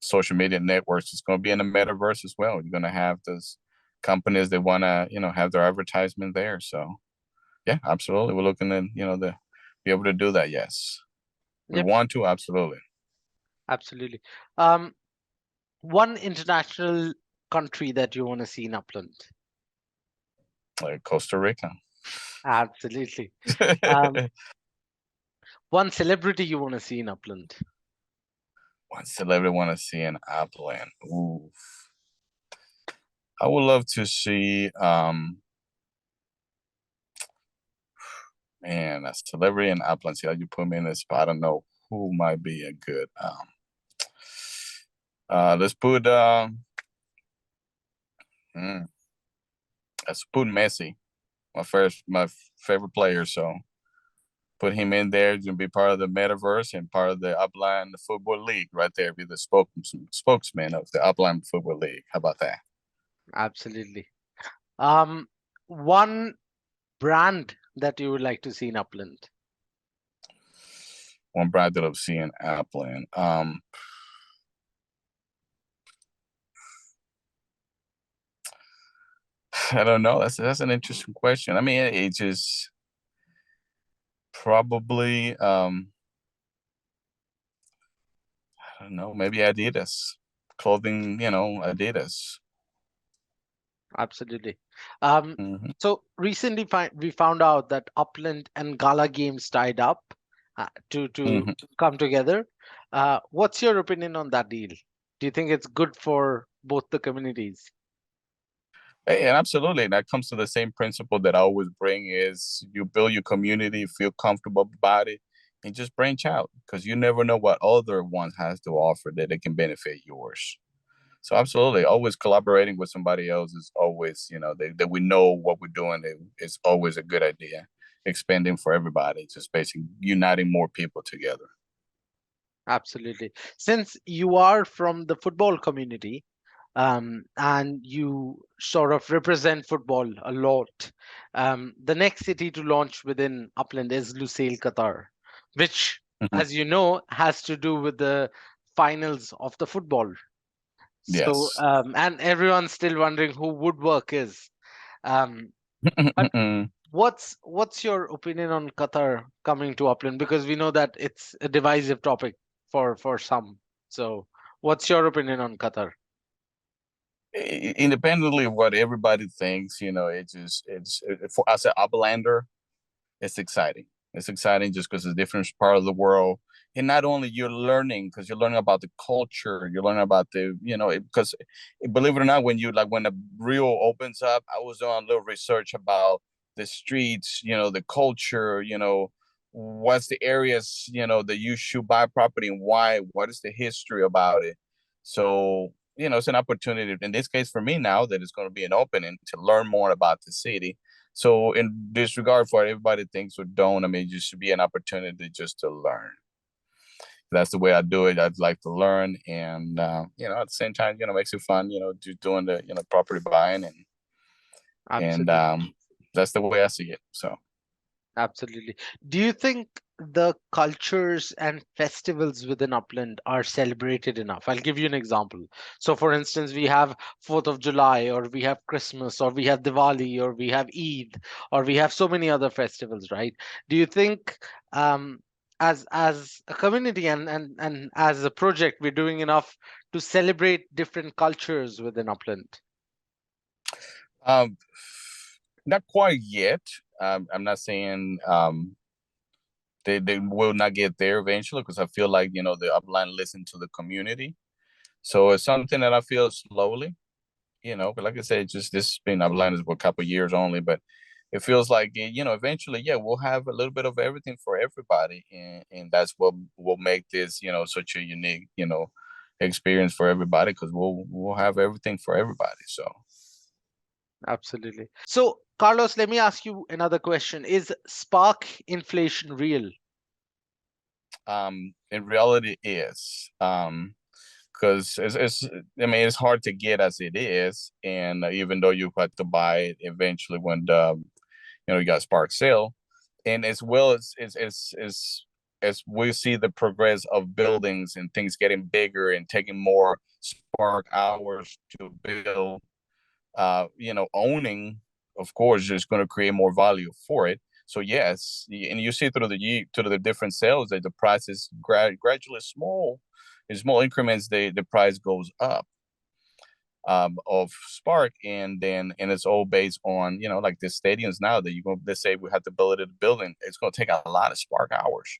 S3: social media networks. It's going to be in the metaverse as well. You're going to have those companies that want to have their advertisement there. So yeah, absolutely, we're looking at to be able to do that. Yes, we want to. Absolutely.
S1: One international country that you want to see in Upland?
S3: Like Costa Rica.
S1: Absolutely. One celebrity you want to see in Upland?
S3: One celebrity want to see in Upland? Ooh, I would love to see man, a celebrity in Upland. See how you put me in this spot. I don't know who might be a good let's put Messi, my favorite player. So put him in there to be part of the metaverse and part of the Upland Football League right there. Be the spokesman of the Upland Football League. How about that?
S1: Absolutely. One brand that you would like to see in Upland?
S3: One brand that I've seen in Upland. I don't know. That's an interesting question. I mean, it just probably I don't know, maybe Adidas clothing, Adidas.
S1: Absolutely.
S3: Hmm.
S1: So recently we found out that Upland and Gala Games tied up to
S3: Hmm.
S1: come together. What's your opinion on that deal? Do you think it's good for both the communities?
S3: Hey, and absolutely, that comes to the same principle that I always bring is you build your community, feel comfortable about it, and just branch out because you never know what other one has to offer that it can benefit yours. So absolutely, always collaborating with somebody else is always, that we know what we're doing is always a good idea. Expanding for everybody, just basically uniting more people together.
S1: Absolutely. Since you are from the football community, and you sort of represent football a lot, the next city to launch within Upland is Lusail, Qatar, which,
S3: Mhm.
S1: as you know, has to do with the finals of the football. So,
S3: Yes.
S1: and everyone's still wondering who Woodwork is. Um, but what's your opinion on Qatar coming to Upland? Because we know that it's a divisive topic for some. So, what's your opinion on Qatar?
S3: Independently of what everybody thinks, for us an Uplander, it's exciting. It's exciting just because it's a different part of the world. And not only you're learning, because you're learning about the culture, you're learning about because believe it or not, when the Rio opens up, I was doing a little research about the streets, the culture, what's the areas, that you should buy property and why, what is the history about it. So, it's an opportunity in this case for me now that it's going to be an opening to learn more about the city. So in disregard for what everybody thinks or don't, I mean, it should be an opportunity just to learn. That's the way I do it. I'd like to learn, and at the same time, makes it fun. Doing the property buying, and
S1: Absolutely.
S3: that's the way I see it. So.
S1: Absolutely. Do you think the cultures and festivals within Upland are celebrated enough? I'll give you an example. So, for instance, we have 4th of July, or we have Christmas, or we have Diwali, or we have Eid, or we have so many other festivals, right? Do you think, um, as a community and as a project, we're doing enough to celebrate different cultures within Upland?
S3: Um, Not quite yet. I'm not saying they will not get there eventually because I feel like the upline listen to the community. So it's something that I feel slowly, But like I said, just this has been upline is for a couple of years only, but it feels like eventually, yeah, we'll have a little bit of everything for everybody, and that's what will make this such a unique experience for everybody because we'll have everything for everybody. So.
S1: Absolutely. So, Carlos, let me ask you another question. Is spark inflation real?
S3: In reality is because it's I mean it's hard to get as it is, and even though you have to buy it eventually when the you got spark sale, and as well as we see the progress of buildings and things getting bigger and taking more spark hours to build, owning, of course, is going to create more value for it. So yes, and you see through the different sales that the price is gradually small, in small increments. The price goes up of Spark, and it's all based on like the stadiums now that you go. Let's say we have to build it a building, it's going to take a lot of Spark hours.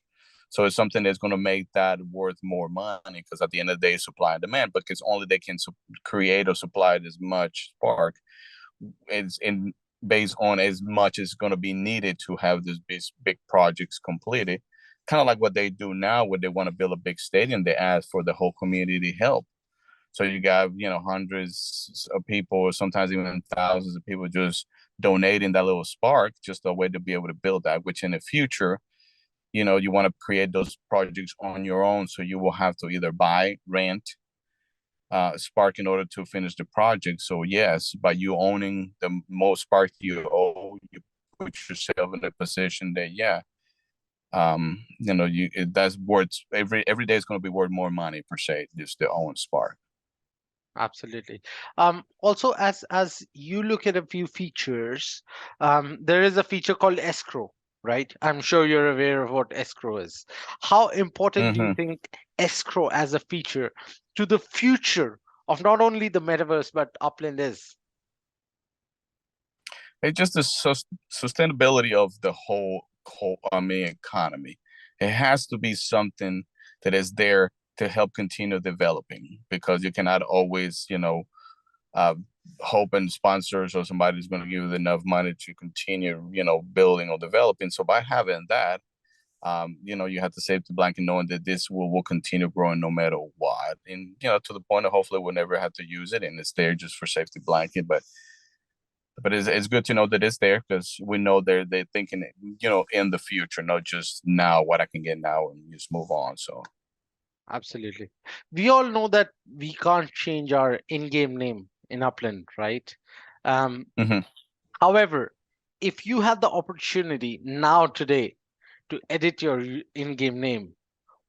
S3: So it's something that's going to make that worth more money because at the end of the day, supply and demand. Because only they can create or supply as much Spark is in based on as much as going to be needed to have these big projects completed. Kind of like what they do now when they want to build a big stadium, they ask for the whole community help. So you got hundreds of people, or sometimes even thousands of people, just donating that little spark, just a way to be able to build that. Which in the future, you want to create those projects on your own, so you will have to either buy, rent, Spark in order to finish the project. So yes, by you owning the most Spark you owe, you put yourself in a position that that's worth every day is going to be worth more money per se just to own Spark.
S1: Absolutely. Also, as you look at a few features, there is a feature called escrow, right? I'm sure you're aware of what escrow is. How important do you
S3: Hmm.
S1: think escrow as a feature to the future of not only the metaverse but Upland is?
S3: It's just the sustainability of the whole I mean, economy. It has to be something that is there to help continue developing, because you cannot always, uh, hoping sponsors or somebody's going to give you enough money to continue, building or developing. So by having that, you have the safety blanket knowing that this will continue growing no matter what. And, to the point of hopefully we'll never have to use it and it's there just for safety blanket. But it's good to know that it's there, because we know they're thinking, in the future, not just now, what I can get now and just move on. So
S1: Absolutely. We all know that we can't change our in-game name in Upland, right? Um,
S3: mhm.
S1: However, if you had the opportunity now today to edit your in-game name,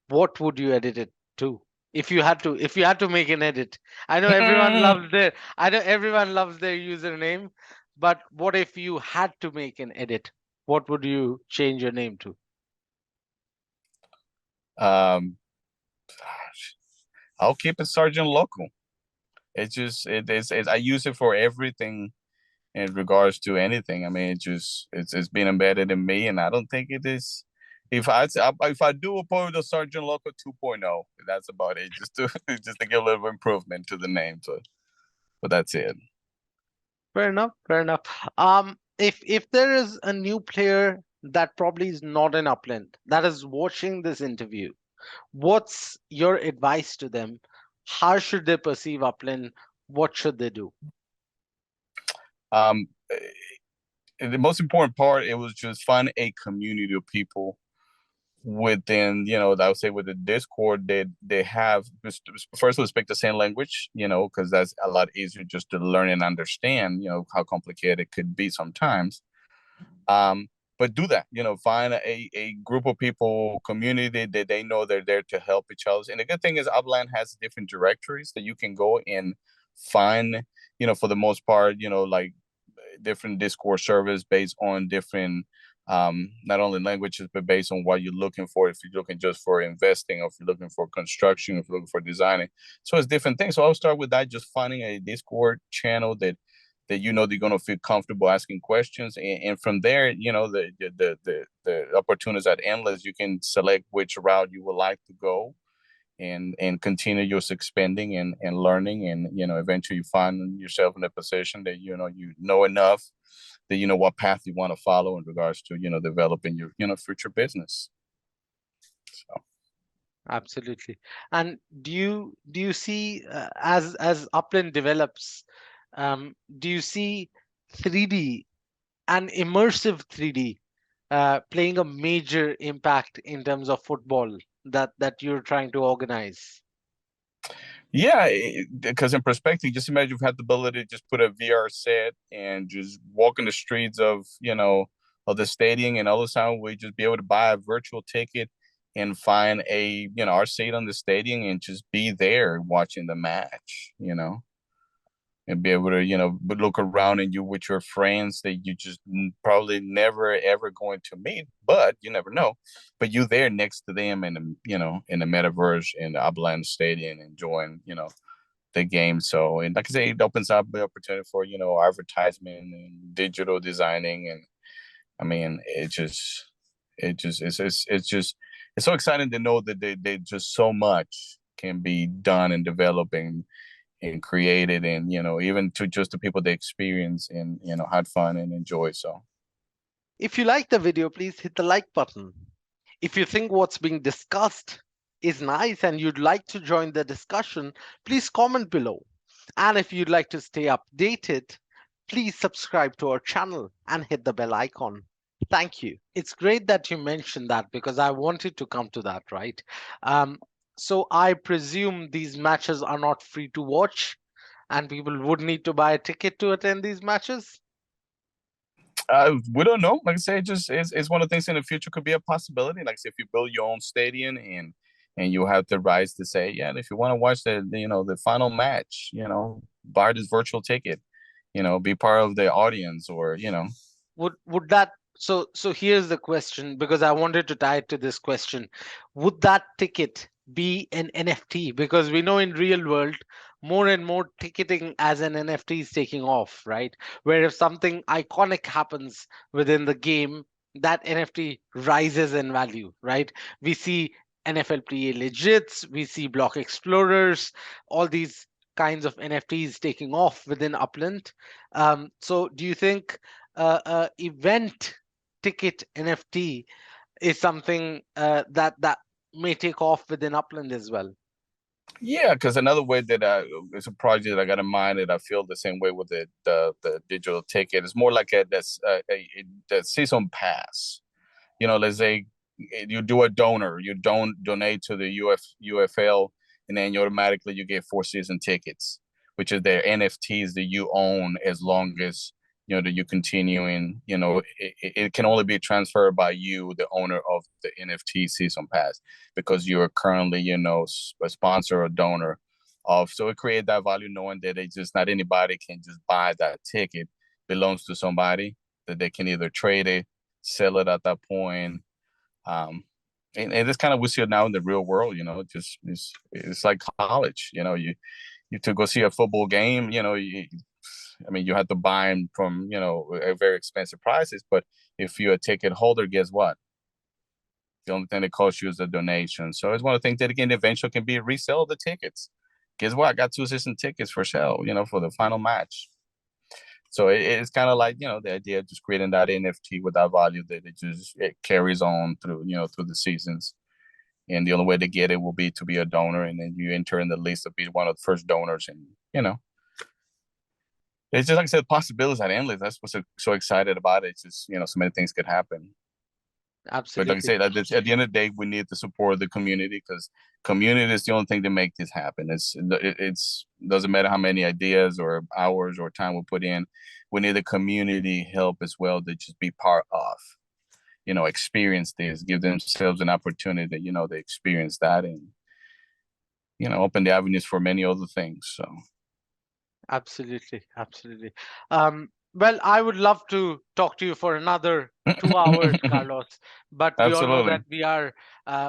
S1: what would you edit it to? If you had to make an edit. I know everyone loves their username, but what if you had to make an edit? What would you change your name to?
S3: um, I'll keep it Sergeant Local. I use it for everything in regards to anything. I mean, it's been embedded in me, and I don't think it is. If I do a point the Sergeant Loco 2.0, that's about it. Just to just to get a little improvement to the name, but that's it.
S1: Fair enough, fair enough. If there is a new player that probably is not in Upland that is watching this interview, what's your advice to them? How should they perceive Upland? What should they do?
S3: Um, the most important part, it was just find a community of people within, I would say with the Discord, they have first we speak the same language, because that's a lot easier just to learn and understand, how complicated it could be sometimes. um but do that, find a group of people, community that they know they're there to help each other. And the good thing is Upland has different directories that you can go and find, for the most part, like different Discord servers based on different, not only languages but based on what you're looking for. If you're looking just for investing, or if you're looking for construction, if you're looking for designing, so it's different things. So I'll start with that, just finding a Discord channel that they're going to feel comfortable asking questions, and from there, the opportunities are endless. You can select which route you would like to go, and continue just expanding and learning, and eventually you find yourself in a position that you know enough that you know what path you want to follow in regards to developing your future business. So
S1: Absolutely. And do you see as Upland develops, do you see 3D and immersive 3D playing a major impact in terms of football that you're trying to organize?
S3: yeah, because in perspective, just imagine you've had the ability to just put a VR set and just walk in the streets of the stadium, and all the time we just be able to buy a virtual ticket and find our seat on the stadium and just be there watching the match, and be able to look around and you with your friends that you just probably never ever going to meet, but you never know, but you there next to them in the in the metaverse in the Upland Stadium enjoying the game. So, and like I say, it opens up the opportunity for advertisement and digital designing. And I mean, it's so exciting to know that they just so much can be done and developing and created, and even to just the people they experience and had fun and enjoy. So
S1: If you like the video, please hit the like button. If you think what's being discussed is nice and you'd like to join the discussion, please comment below. And if you'd like to stay updated, please subscribe to our channel and hit the bell icon. Thank you. It's great that you mentioned that because I wanted to come to that, right? Um, so I presume these matches are not free to watch and people would need to buy a ticket to attend these matches.
S3: we don't know. Like I say, it's one of the things in the future could be a possibility. Like I say, if you build your own stadium and and you have the rights to say, yeah, if you want to watch the final match, buy this virtual ticket, be part of the audience, or
S1: Would that, so here's the question, because I wanted to tie it to this question. Would that ticket be an NFT? Because we know in real world, more and more ticketing as an NFT is taking off, right? Where if something iconic happens within the game, that NFT rises in value, right? We see NFL PA Legits, we see block explorers, all these kinds of NFTs taking off within Upland. So do you think event ticket NFT is something that may take off within Upland as well?
S3: Yeah, because another way that it's a project I got in mind, that I feel the same way with the digital ticket. It's more like the season pass. Let's say you do a donor, you don't donate to the UFL, and then you get 4 season tickets, which is their NFTs that you own as long as that you continuing. It can only be transferred by you, the owner of the NFT season pass, because you're currently a sponsor or donor of. So it creates that value, knowing that it's just not anybody can just buy that ticket. Belongs to somebody that they can either trade it, sell it at that point. And this kind of we see it now in the real world. Just it's like college. You to go see a football game. You have to buy them from at very expensive prices. But if you're a ticket holder, guess what? The only thing that costs you is a donation. So it's one of the things that again eventually can be resell the tickets. Guess what? I got 2 season tickets for sale. For the final match. So it's kind of like, the idea of just creating that NFT with that value that it carries on through, through the seasons. And the only way to get it will be to be a donor. And then you enter in the list to be one of the first donors. And, it's just like I said, possibilities are endless. That's what's so excited about it. It's just, so many things could happen.
S1: Absolutely.
S3: But like I said, at the end of the day, we need to support the community, because community is the only thing to make this happen. It's doesn't matter how many ideas or hours or time we put in. We need the community help as well to just be part of, experience this, give themselves an opportunity, to experience that, and, open the avenues for many other things. So.
S1: Absolutely. Well, I would love to talk to you for another 2 hours, Carlos, but we all know
S3: Absolutely.
S1: that we are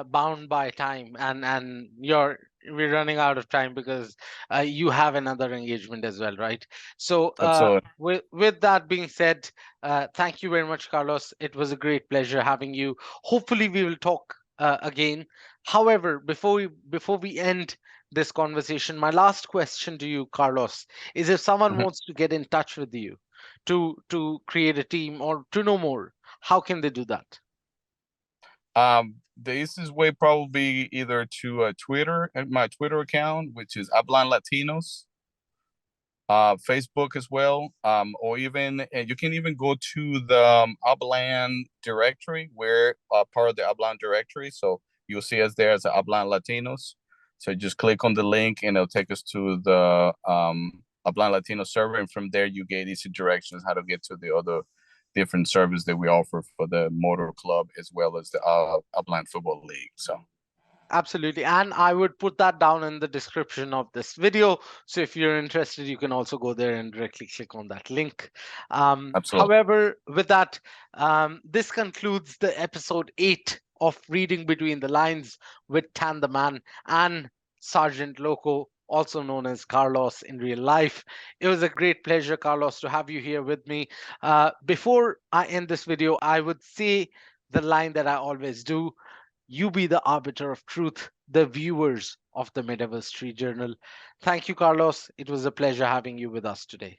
S1: bound by time, and we're running out of time because you have another engagement as well, right? So
S3: Absolutely.
S1: with that being said, thank you very much, Carlos. It was a great pleasure having you. Hopefully, we will talk again. However, before we end this conversation, my last question to you, Carlos, is if someone wants to get in touch with you to create a team or to know more, how can they do that?
S3: The easiest way probably either to Twitter, at my Twitter account, which is Upland Latinos, Facebook as well, or even you can even go to the Upland directory, where part of the Upland directory. So you'll see us there as the Upland Latinos. So just click on the link and it'll take us to the Upland Latino server, and from there you get easy directions how to get to the other different services that we offer for the motor club as well as the Upland Football League. So.
S1: Absolutely. And I would put that down in the description of this video. So if you're interested, you can also go there and directly click on that link.
S3: Absolutely.
S1: However, with that, this concludes the episode 8 of Reading Between the Lines with Tan the Man and SGTLoco, also known as Carlos in real life. It was a great pleasure, Carlos, to have you here with me. Before I end this video, I would say the line that I always do. You be the arbiter of truth, the viewers of the Metaverse Tree Journal. Thank you, Carlos. It was a pleasure having you with us today.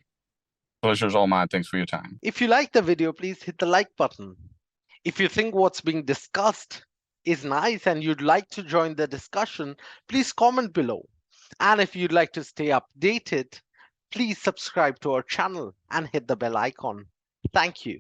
S3: Pleasure's all mine. Thanks for your time.
S1: If you like the video, please hit the like button. If you think what's being discussed is nice and you'd like to join the discussion, please comment below. And if you'd like to stay updated, please subscribe to our channel and hit the bell icon. Thank you.